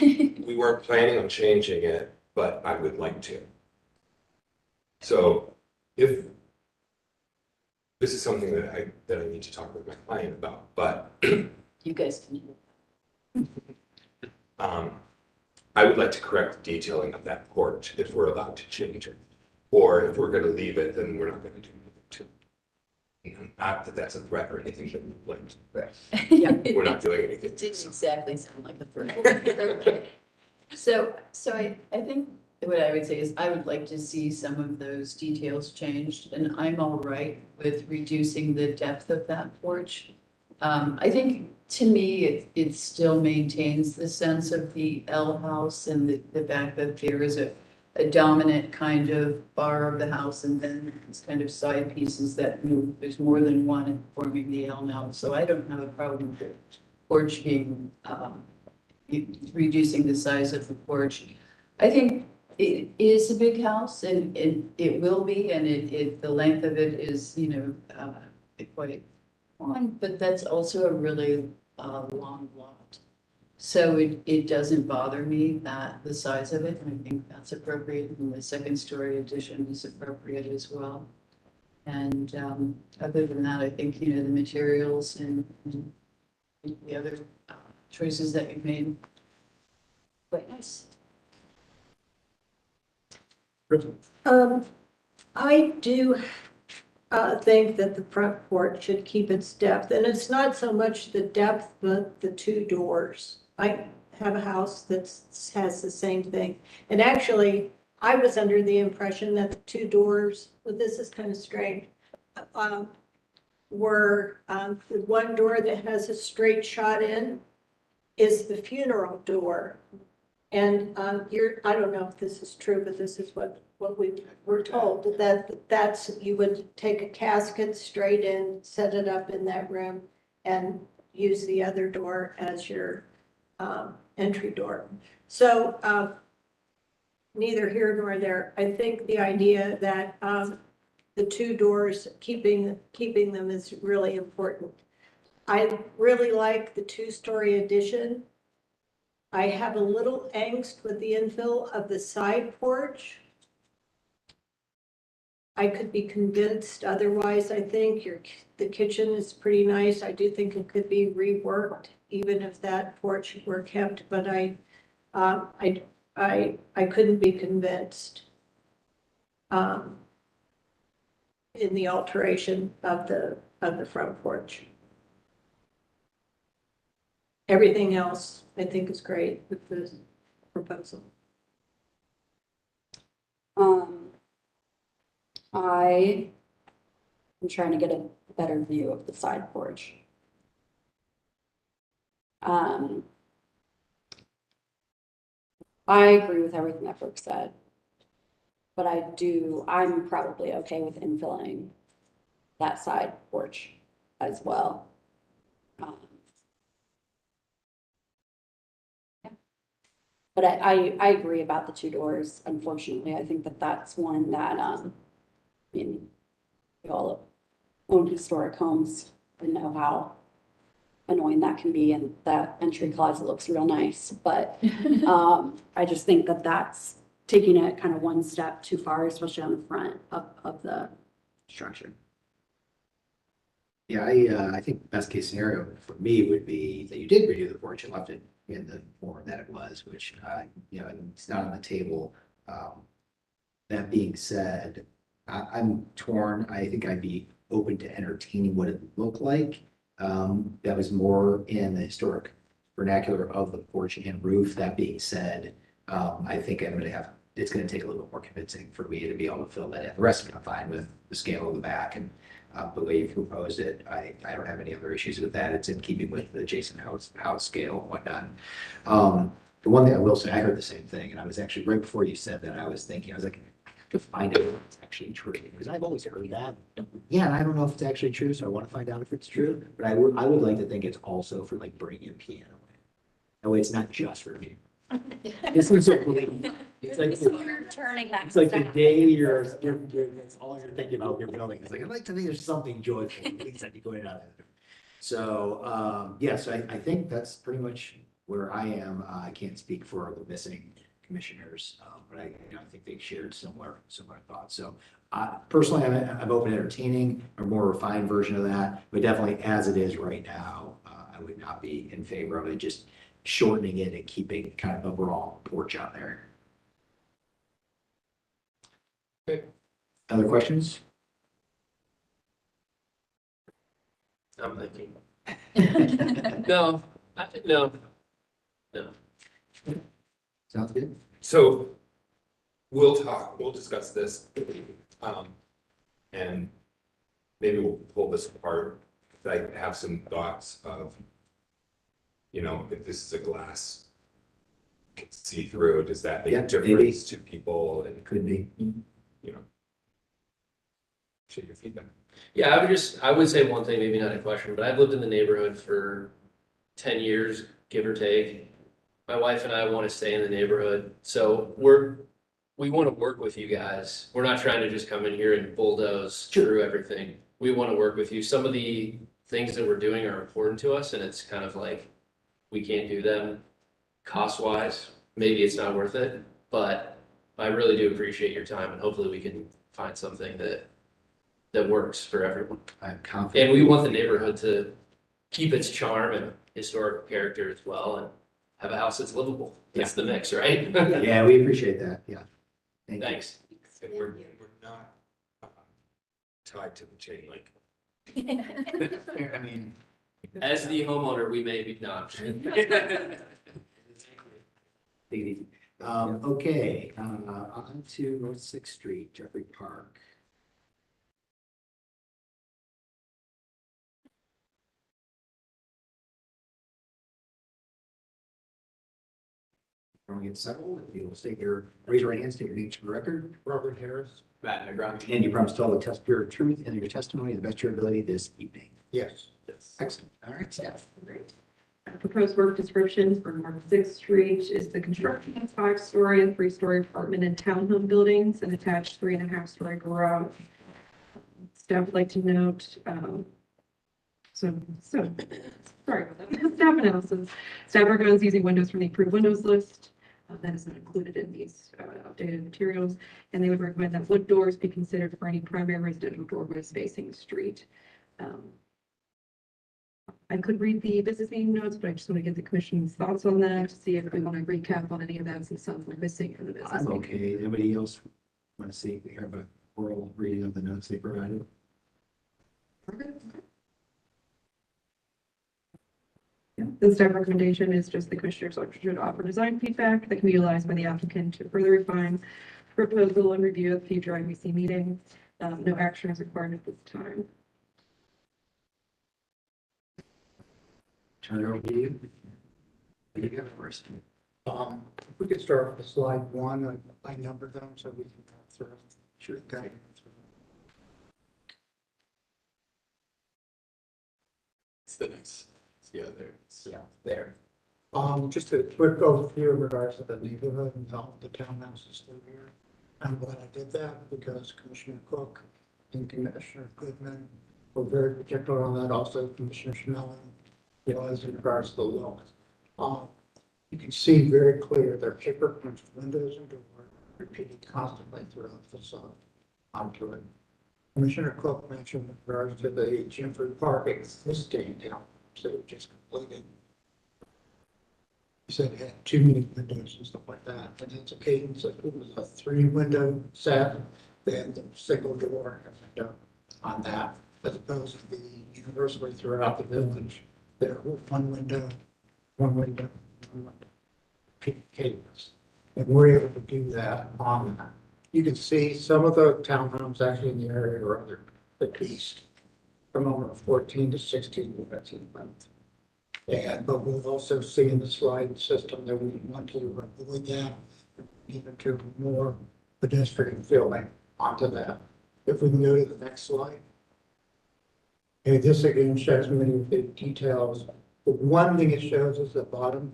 We weren't planning on changing it, but I would like to. So if this is something that I need to talk with my client about, but You guys can. I would like to correct the detailing of that porch if we're allowed to change it. Or if we're going to leave it, then we're not going to do anything. Not that that's a threat or anything, but like, Yeah. we're not doing anything. It didn't exactly sound like the first one. So I think what I would say is I would like to see some of those details changed, and I'm all right with reducing the depth of that porch. I think to me, it still maintains the sense of the L house and the fact that there is a dominant kind of bar of the house and then these kind of side pieces that move. There's more than one forming the L now, so I don't have a problem with the porch being, reducing the size of the porch. I think it is a big house and it will be, and the length of it is, quite long, but that's also a really long lot. So it doesn't bother me that the size of it, and I think that's appropriate, and the second story addition is appropriate as well. And other than that, I think, the materials and the other choices that you've made, quite nice. I do think that the front porch should keep its depth, and it's not so much the depth, but the two doors. I have a house that has the same thing, and actually, I was under the impression that the two doors, well, this is kind of strange, were the one door that has a straight shot in is the funeral door. And I don't know if this is true, but this is what we were told, that's, you would take a casket straight in, set it up in that room, and use the other door as your entry door. So neither here nor there. I think the idea that the two doors, keeping them is really important. I really like the two-story addition. I have a little angst with the infill of the side porch. I could be convinced otherwise. I think the kitchen is pretty nice. I do think it could be reworked, even if that porch were kept, but I couldn't be convinced in the alteration of the front porch. Everything else, I think, is great with this proposal. I am trying to get a better view of the side porch. I agree with everything that Brooke said, but I'm probably okay with infilling that side porch as well. Yeah. But I agree about the two doors. Unfortunately, I think that's one that, we all own historic homes and know how annoying that can be, and that entry closet looks real nice, but I just think that that's taking it kind of one step too far, especially on the front of the structure. Yeah, I think best case scenario for me would be that you did redo the porch and left it in the form that it was, which, it's not on the table. That being said, I'm torn. I think I'd be open to entertaining what it looked like. That was more in the historic vernacular of the porch and roof. That being said, I think it's gonna take a little bit more convincing for me to be able to fill that in. The rest of it, I'm fine with the scale of the back and the way you proposed it. I don't have any other issues with that. It's in keeping with the adjacent house scale and whatnot. The one thing I will say, I heard the same thing, and I was actually, right before you said that, I was like, I have to find out if it's actually true, because I've always heard that. Yeah, and I don't know if it's actually true, so I want to find out if it's true, but I would like to think it's also for like bringing in piano. That way it's not just for me. This is so cool. It's like, Turning that. it's like the day that's all you're thinking about when you're building. It's like, I'd like to think there's something joyful, at least I'd be going out there. So, so I think that's pretty much where I am. I can't speak for the missing commissioners, but I think they shared similar thoughts. So personally, I'm open to entertaining a more refined version of that, but definitely as it is right now, I would not be in favor of it, just shortening it and keeping kind of overall porch out there. Okay. Other questions? I'm thinking. No, no. Sounds good. So we'll discuss this. And maybe we'll pull this apart I have some thoughts of, you know, if this is a glass see through, does that make Yeah, a maybe. difference to people and, Could be. you know? Share your feedback. Yeah, I would say one thing, maybe not a question, but I've lived in the neighborhood for 10 years, give or take. My wife and I want to stay in the neighborhood, so we want to work with you guys. We're not trying to just come in here and bulldoze through everything. We want to work with you. Some of the things that we're doing are important to us, and it's kind of like, we can't do them cost-wise. Maybe it's not worth it, but I really do appreciate your time, and hopefully we can find something that works for everyone. I'm confident. And we want the neighborhood to keep its charm and historic character as well, and have a house that's livable. That's the mix, right? Yeah, we appreciate that. Yeah. Thank you. Thanks. And we're not tied to the chain link. I mean, As the homeowner, we may be not. okay, on to North Sixth Street, Jeffrey Park. When we get settled, if you'll raise your right hand, state your name to the record. Robert Harris? Matt Negron. And you promise to tell the pure truth and your testimony to the best of your ability this evening. Yes. Excellent. All right, Steph. Great. Proposed work description for North Sixth Street is the construction of 5-story and 3-story apartment and townhome buildings and attached 3.5-story garage. Staff would like to note, sorry about that. Staff analysis. Staff recommends using windows from the approved windows list. That is not included in these updated materials. And they would recommend that wood doors be considered for any primary residential doorways facing the street. I could read the business meeting notes, but I just want to get the commission's thoughts on that, to see if we want to recap on any of that, since some were missing from the business. I'm meeting. okay. Anybody else want to see, we have a oral reading of the notes they provided? Yeah, the staff recommendation is just the commissioners should offer design feedback that can be utilized by the applicant to further refine proposal and review at future IBC meeting. No action is required at this time. Turn it over to you. What do you got first? If we could start with slide 1, I numbered them so we can go through. Sure, got it. It's the next, yeah, there. Yeah, there. Just a quick overview in regards to the neighborhood and all the townhouses through here. I'm glad I did that because Commissioner Cook and Commissioner Goodman were very particular on that. Also Commissioner Schnellen, was in regards to the look. You can see very clear their paper punched windows and doors repeated constantly throughout the facade onto it. Commissioner Cook mentioned in regards to the Jeffrey Park existing town, so it just completed. He said it had too many windows and stuff like that, and it's a cadence of it was a 3-window set, then the single door window on that, as opposed to the universally throughout the village. There were one window, cadence. And we're able to do that on that. You can see some of the townhomes actually in the area are under the east, from over 14 to 16 units in length. And, but we'll also see in the slide system that we want to avoid that, even to more pedestrian filling onto that. If we can go to the next slide. Okay, this again shows many of the details. The one thing it shows is the bottom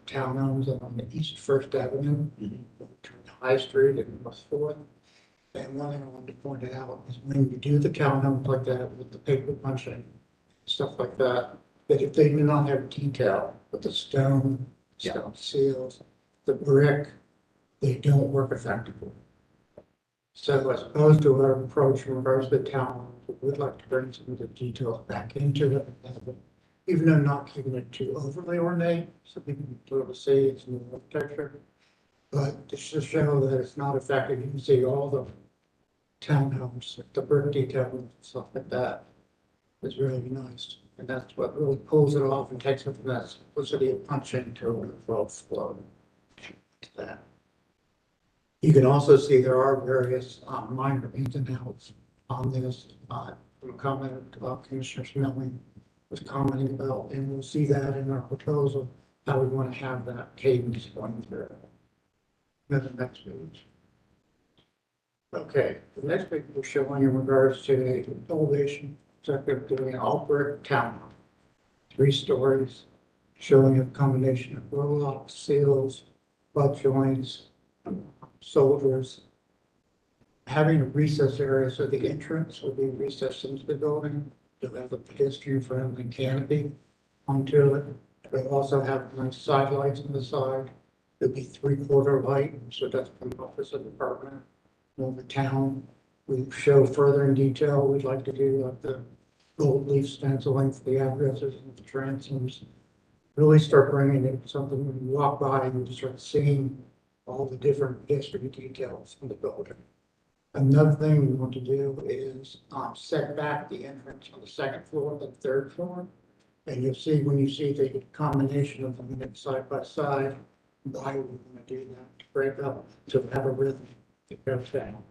townhomes on the East First Avenue, between High Street and North Fourth. And one thing I wanted to point out is when you do the townhomes like that with the paper punching, stuff like that, that if they do not have detail with the stone seals, the brick, they don't work effectively. So as opposed to our approach in regards to the town, we would like to bring some of the details back into it, even though not keeping it too overly ornate, so people can sort of see it's new architecture. But just to show that it's not effective, you can see all the townhomes, the brick detail and stuff like that is really nice. And that's what really pulls it off and takes it from that simplicity of punching to a overall flow to that. You can also see there are various minor ins and outs on this. from a comment Commissioner Smelling was commenting about, and we'll see that in our proposal, how we want to have that cadence going through. Then the next page. Okay, the next page we're showing in regards to the elevation, so we're doing an all brick town, 3 stories, showing a combination of roll-up, seals, butt joints, soldiers, having a recess area, so the entrance will be recessed into the building. You'll have a pedestrian-friendly canopy onto it. We'll also have nice side lights on the side. There'll be 3/4 light, so that's from the office of the department. On the town, we show further in detail, we'd like to do like the gold leaf stenciling for the addresses and the transoms. Really start bringing it something when you walk by and you start seeing all the different history details in the building. Another thing we want to do is set back the entrance on the 2nd floor, the 3rd floor. And you'll see when you see the combination of them side by side, why we want to do that, to break up, to have a rhythm that goes down.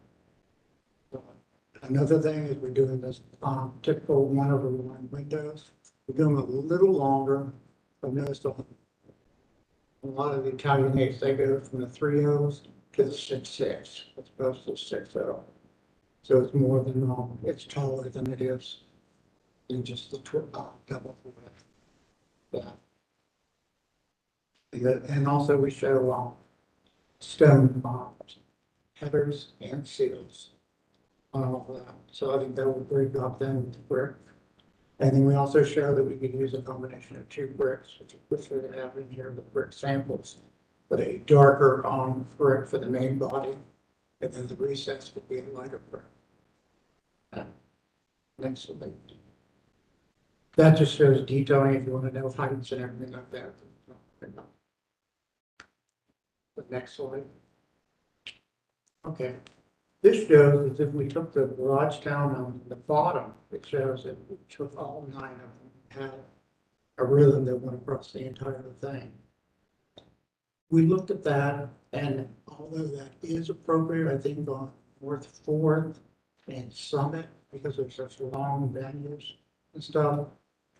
Another thing is we're doing this typical 1/1 windows. We're doing a little longer. I've noticed a lot of the Italian eights, they go from the 3/0s to the 6/6, as opposed to 6/0. So it's more than normal. It's taller than it is in just the double width. Yeah. And also we show stone bombs, headers, and seals on all of that. So I think that will break up then with the brick. And then we also show that we could use a combination of 2 bricks, which we have in here, the brick samples, but a darker brick for the main body, and then the recess would be a lighter brick. Next slide. That just shows detailing if you want to know heights and everything like that. The next slide. Okay. This shows that if we took the garage down on the bottom, it shows that we took all 9 of them and had a rhythm that went across the entire thing. We looked at that, and although that is appropriate, I think on North 4th and Summit, because they're such long venues and stuff,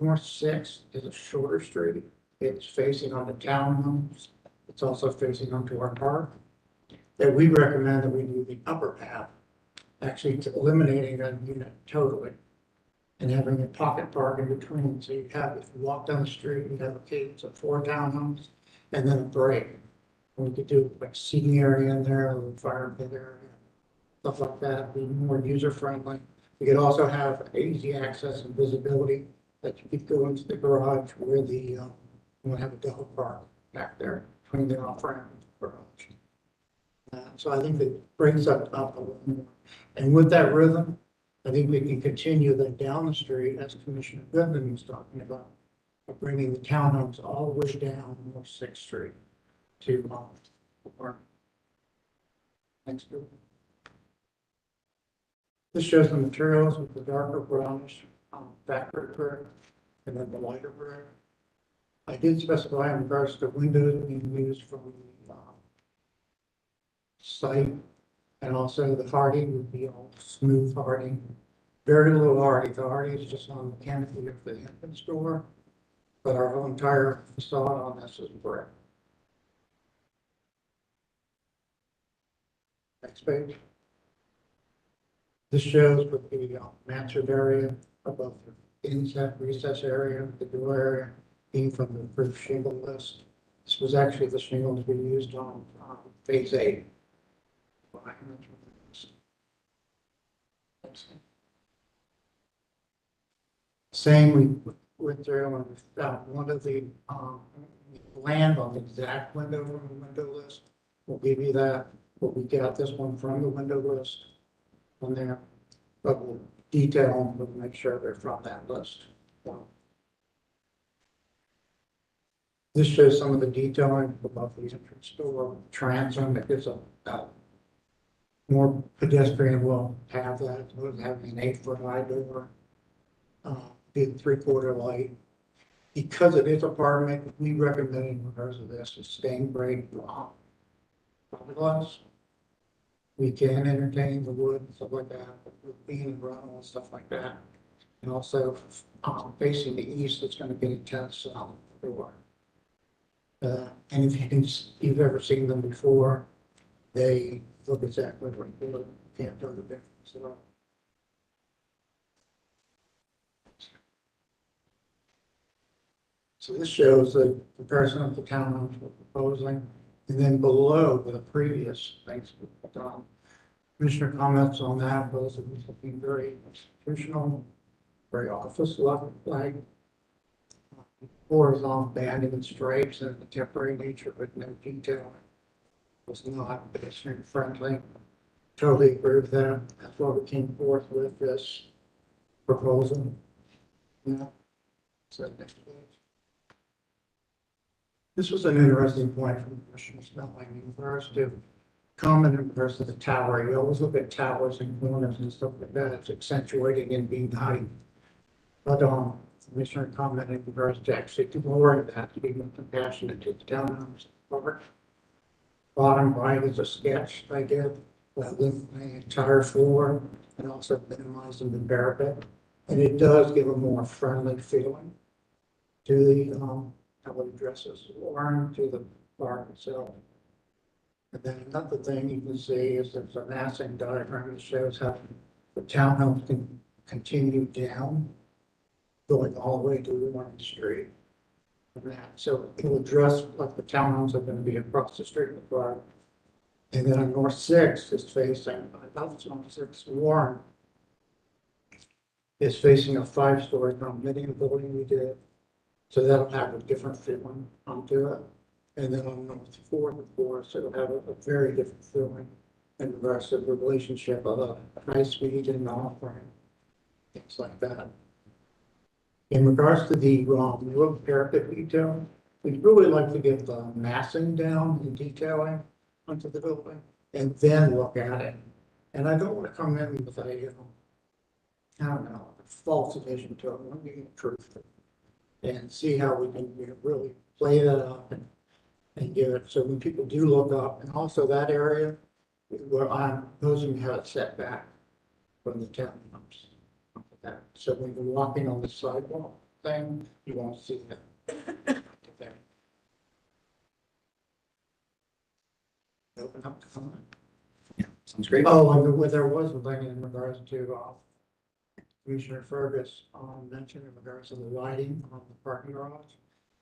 North 6th is a shorter street. It's facing on the townhomes. It's also facing onto our park. That we recommend that we do the upper half, actually eliminating that unit totally, and having a pocket park in between. So you have, if you walk down the street, you have a cadence of 4 townhomes and then a break. And we could do like seating area in there, a little fire pit area, stuff like that, be more user friendly. We could also have easy access and visibility that you could go into the garage where the, we'll have a dog park back there between the off-ramp and the garage. So I think it brings up a little more. And with that rhythm, I think we can continue then down the street, as Commissioner Goodman was talking about, bringing the townhomes all the way down North 6th Street to park. Next group. This shows the materials with the darker brownish factory brick and then the lighter brick. I did specify in regards to windows being used from the site, and also the harding would be all smooth harding, very low harding. The harding is just on the canopy of the entrance door, but our whole entire facade on this is brick. Next page. This shows with the mansard area above the inset recess area, the door area, being from the roof shingle list. This was actually the shingles we used on phase 8. Same, we went through and found one of the land on the exact window from the window list. We'll give you that, but we got this one from the window list on there, but we'll detail them, we'll make sure they're from that list. This shows some of the detailing above the entrance door, transom that gives a more pedestrian will have that, with having an 8-foot high door, big 3/4 light. Because it is apartment, we recommend in regards to this is stained break fiberglass. We can entertain the wood and stuff like that, with being and run and stuff like that. And also, facing the east, it's gonna be a 10 south door. And if you've ever seen them before, they look exactly like they look. Can't tell the difference at all. So this shows the comparison of the townhomes we're proposing, and then below the previous things. Commissioner comments on that, those are looking very institutional, very office-like, horizontal banding and stripes and the temporary nature, but no detail. Was not pedestrian friendly. Totally agree with that. That's why we came forth with this proposal. Yeah. So next page. This was an interesting point from Commissioner Snelling in regards to common in regards to the tower. You always look at towers and corners and stuff like that. It's accentuating and being high. But Commissioner commented in regards to actually lowering that to be more compassionate to the townhomes. Bottom right is a sketch I did with the entire floor and also minimizing the parapet. And it does give a more friendly feeling to the how it addresses Warren to the park itself. And then another thing you can see is there's a massing diagram that shows how the townhomes can continue down, going all the way to Warren Street. So it will address like the townhomes are going to be across the street from the park. And then on North 6 is facing, I thought it's North 6, Warren is facing a 5-story condominium building we did. So that'll have a different feeling onto it. And then on North 4th, of course, it'll have a very different feeling in regards to the relationship of high speed and off-ramp, things like that. In regards to the new parapet detail, we'd really like to get the massing down and detailing onto the building and then look at it. And I don't want to come in with a, I don't know, a false vision to it. I want to get truth and see how we can really play that up and give it. So when people do look up, and also that area where I'm proposing to have it set back from the townhomes. So when you're walking on the sidewalk thing, you won't see that. Open up the comment. Yeah, sounds great. Oh, and there was a thing in regards to Commissioner Fergus mentioned in regards to the lighting on the parking garage.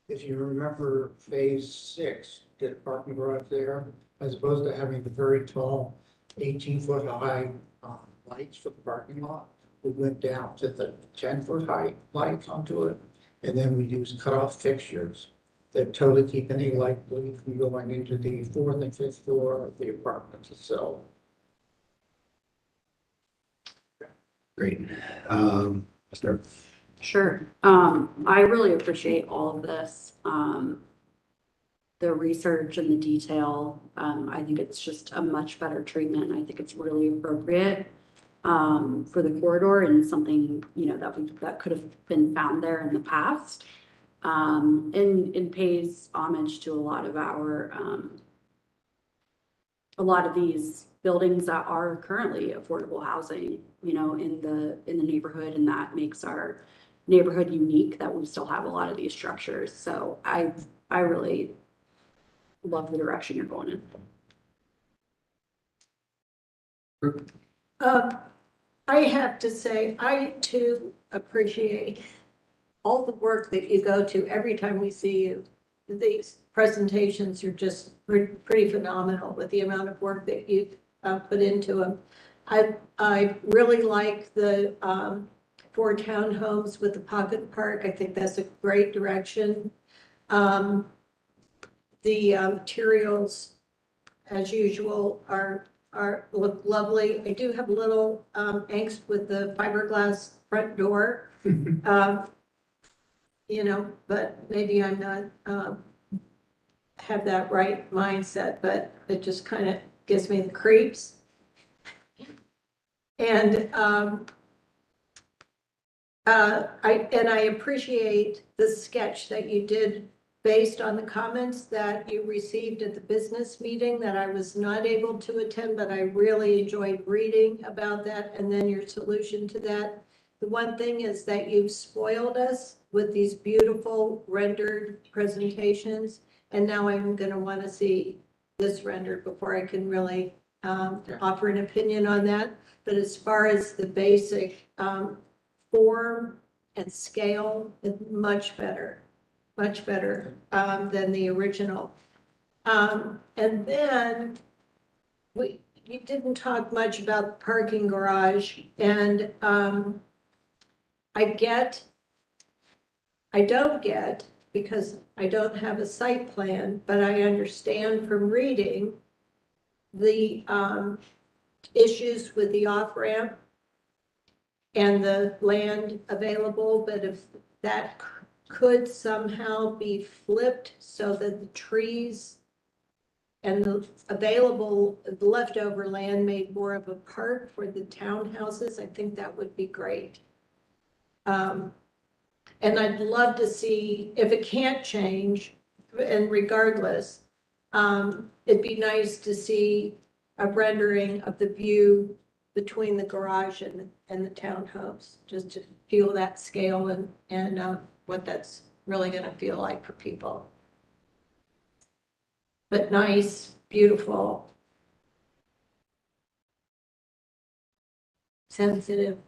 If you remember, phase 6 did a parking garage there, as opposed to having the very tall 18-foot high lights for the parking lot. We went down to the 10-foot high lights onto it, and then we used cutoff fixtures that totally keep any light bleed from going into the 4th and 5th floor of the apartments itself. Great. Start. Sure. I really appreciate all of this. The research and the detail. I think it's just a much better treatment. I think it's really appropriate for the corridor and something, you know, that could have been found there in the past. And pays homage to a lot of these buildings that are currently affordable housing, you know, in the neighborhood, and that makes our neighborhood unique that we still have a lot of these structures. So I really love the direction you're going in. I have to say, I too appreciate all the work that you go to every time we see you. These presentations are just pretty phenomenal with the amount of work that you've put into them. I really like the 4 townhomes with the pocket park. I think that's a great direction. The materials, as usual, look lovely. I do have a little angst with the fiberglass front door. You know, but maybe I'm not have that right mindset, but it just kind of gives me the creeps. And I appreciate the sketch that you did based on the comments that you received at the business meeting that I was not able to attend, but I really enjoyed reading about that, and then your solution to that. The one thing is that you've spoiled us with these beautiful rendered presentations. And now I'm gonna wanna see this rendered before I can really offer an opinion on that. But as far as the basic form and scale, it's much better than the original. And then you didn't talk much about the parking garage, and I don't get, because I don't have a site plan, but I understand from reading the issues with the off-ramp and the land available, but if that could somehow be flipped so that the trees and the available, the leftover land made more of a park for the townhouses, I think that would be great. And I'd love to see, if it can't change, and regardless, it'd be nice to see a rendering of the view between the garage and the townhomes, just to feel that scale and what that's really gonna feel like for people. But nice, beautiful, sensitive.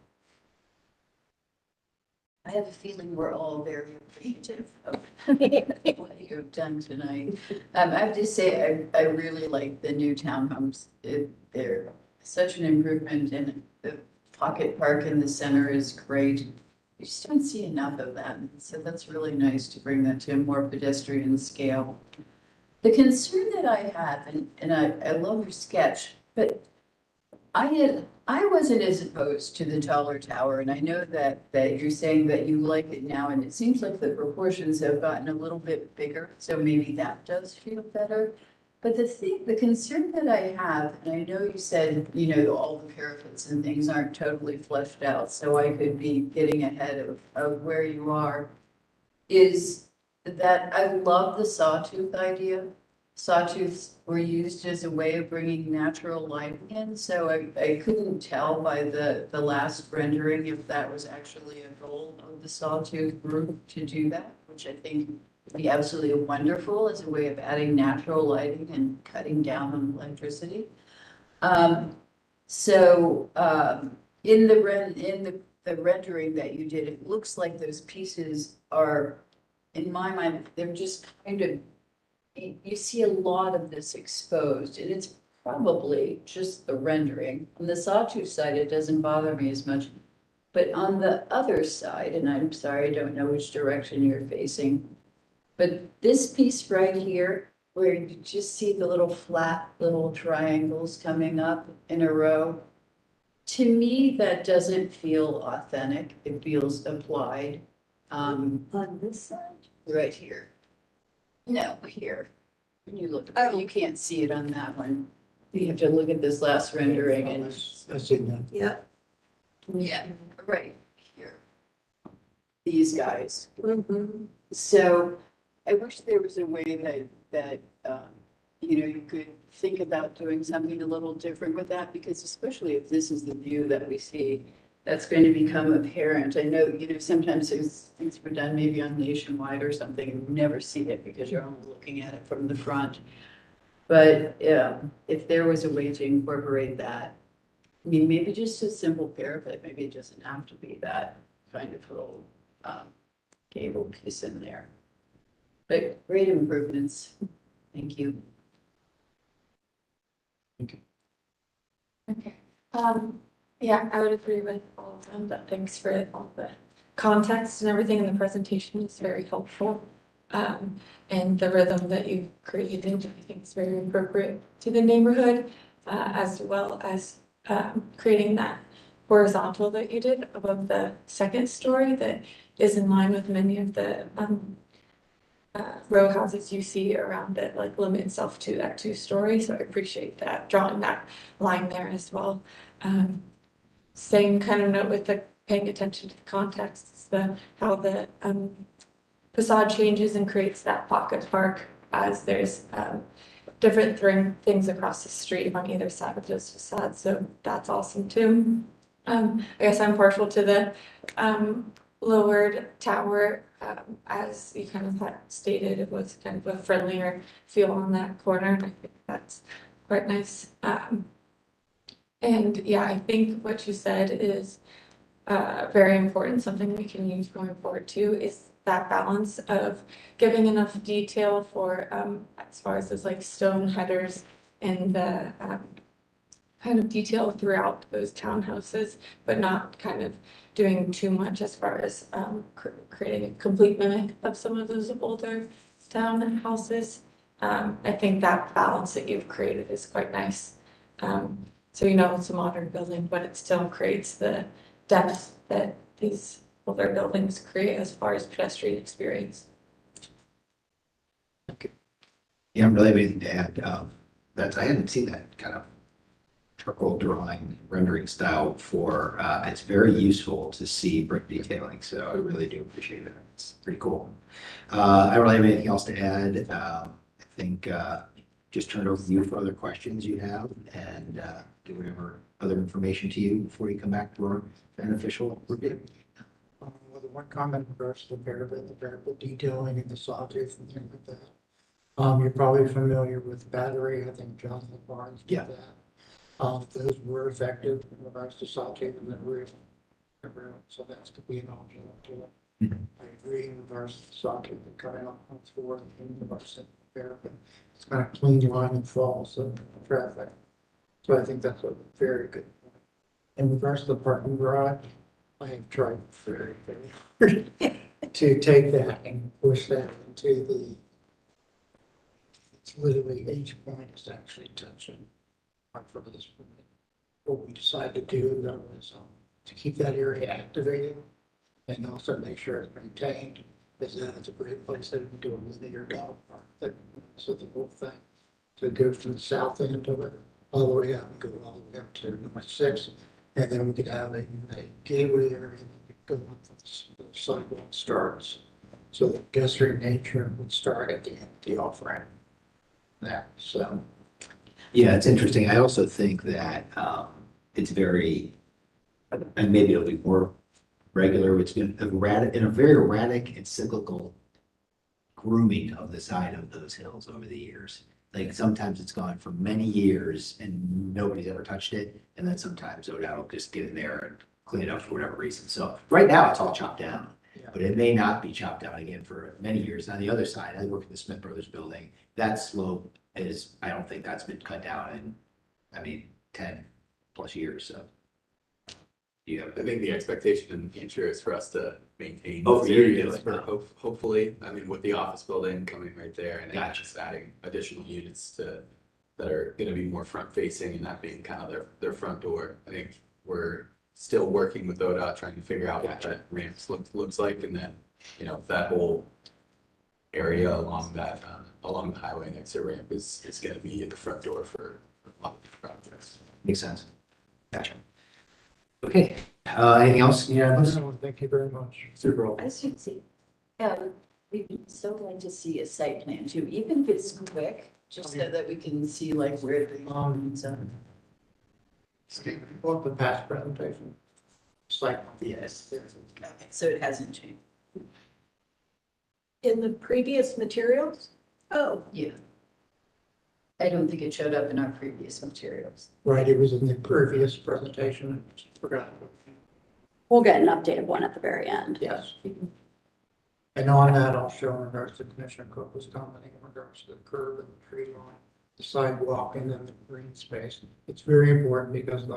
I have a feeling we're all very appreciative of what you've done tonight. I have to say, I really like the new townhomes. They're such an improvement, and the pocket park in the center is great. You just don't see enough of that, so that's really nice to bring that to a more pedestrian scale. The concern that I have, and I love your sketch, but I wasn't as opposed to the taller tower, and I know that you're saying that you like it now, and it seems like the proportions have gotten a little bit bigger, so maybe that does feel better. But the concern that I have, and I know you said, all the parapets and things aren't totally fleshed out, so I could be getting ahead of where you are, is that I love the sawtooth idea. Sawtooths were used as a way of bringing natural light in, so I couldn't tell by the last rendering if that was actually a goal of the sawtooth group to do that, which I think would be absolutely wonderful as a way of adding natural lighting and cutting down on electricity. In the rendering that you did, it looks like those pieces are, in my mind, they're just kind of, you see a lot of this exposed, and it's probably just the rendering. On the sawtooth side, it doesn't bother me as much. But on the other side, and I'm sorry, I don't know which direction you're facing, but this piece right here, where you just see the little flat little triangles coming up in a row, to me, that doesn't feel authentic. It feels applied. On this side? Right here. No, here. When you look, you can't see it on that one. You have to look at this last rendering and. I see that. Yeah. Yeah, right here. These guys. Mhm. So I wish there was a way that you could think about doing something a little different with that, because especially if this is the view that we see, that's going to become apparent. I know, sometimes there's things were done maybe on Nationwide or something, and you never see it because you're only looking at it from the front. But if there was a way to incorporate that, I mean, maybe just a simple parapet, maybe it doesn't have to be that kind of little gable piece in there. But great improvements. Thank you. Okay. Yeah, I would agree with all of them, but thanks for all the context and everything in the presentation is very helpful. And the rhythm that you created, I think is very appropriate to the neighborhood, as well as creating that horizontal that you did above the second story that is in line with many of the row houses you see around it, like limit itself to that 2-story. So I appreciate that, drawing that line there as well. Same kind of note with the paying attention to the context, how the facade changes and creates that pocket park as there's different things across the street on either side of those facades. So that's awesome too. I guess I'm partial to the, lowered tower. As you kind of had stated, it was kind of a friendlier feel on that corner. I think that's quite nice. And yeah, I think what you said is, very important, something we can use going forward too, is that balance of giving enough detail for, as far as those like stone headers and the, kind of detail throughout those townhouses, but not kind of doing too much as far as creating a complete mimic of some of those older townhouses. I think that balance that you've created is quite nice. So it's a modern building, but it still creates the depth that these older buildings create as far as pedestrian experience. Yeah, I don't really have anything to add. I hadn't seen that kind of charcoal drawing rendering style before. It's very useful to see brick detailing, so I really do appreciate it. It's pretty cool. I don't really have anything else to add. I think just turn it over to you for other questions you have and give whatever other information to you before you come back for an official review. With one comment in regards to the parapet detailing and the sawtooth and things like that. You're probably familiar with battery. I think Jonathan Barnes did Yeah. that. Those were effective in regards to sawtooth and the roof. So that's to be an option to it. Mhm. I agree in regards to the sawtooth and cutting off on floor in regards to the parapet. It's kind of clean line and falls of traffic. So I think that's a very good point. In regards to the parking garage, I have tried very, very hard to take that and push that into it's literally each point is actually touching part for this point. What we decided to do though is to keep that area activated and also make sure it's maintained. Is that it's a great place to do a linear dog park. So the whole thing. So it goes from the south end of it all the way up and go all the way up to North 6. And then we could have a gateway area that could go up the sidewalk starts. So the pedestrian nature would start at the end of the off-ramp. There, so. Yeah, it's interesting. I also think that it's very, and maybe it'll be more regular, it's been in a very erratic and cyclical grooming of the side of those hills over the years. Like sometimes it's gone for many years and nobody's ever touched it. And then sometimes I'll just get in there and clean it up for whatever reason. So right now it's all chopped down, but it may not be chopped down again for many years. On the other side, I work at the Smith Brothers building. That slope I don't think that's been cut down in, 10 plus years. So. I think the expectation in the future is for us to maintain Oh, those for you to do areas it. for hopefully, with the office building coming right there and then Gotcha. just adding additional units that are gonna be more front facing and that being kind of their front door. I think we're still working with ODOT, trying to figure out what that ramps looks like, and then, that whole area along the highway next to ramp is gonna be the front door for a lot of these projects. Makes sense. Gotcha. Okay, anything else? Yeah, Thank you very much. super. I should see. We'd so like to see a site plan too, even if it's quick, just so that we can see like where the lines are. Well, the past presentation. It's like, Yes. Okay, so it hasn't changed. In the previous materials? Oh, yeah. I don't think it showed up in our previous materials. right, it was in the previous presentation, I just forgot. We'll get an updated one at the very end. Yes. And on that, I'll show in regards to Commissioner Cook was commenting in regards to the curb and the tree line, the sidewalk, and then the green space. It's very important because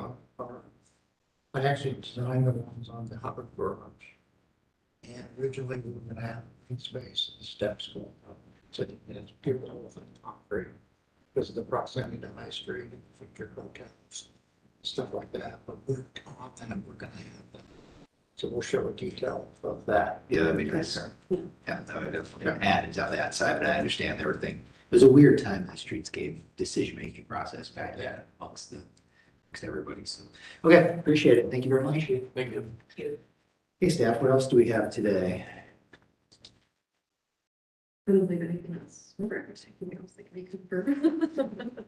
I actually designed the ones on the Hubbard Garage. And originally we were gonna have green space and steps going up. So it's give the whole thing concrete because of the proximity to High Street and future hotels, stuff like that. But we're confident we're gonna have them. So we'll show a detail of that. Yeah, that'd be nice. Yeah, that would have added to that side, but I understand everything. It was a weird time in the streetscape decision-making process back then amongst everybody. So, okay, appreciate it. Thank you very much. Thank you. Hey, staff, what else do we have today? I don't think anything else, anything else that can be confirmed.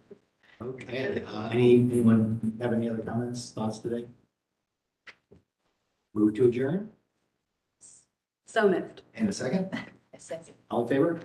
Okay, anyone have any other comments, thoughts today? Move to adjourn So moved. and a second. A second. All in favor?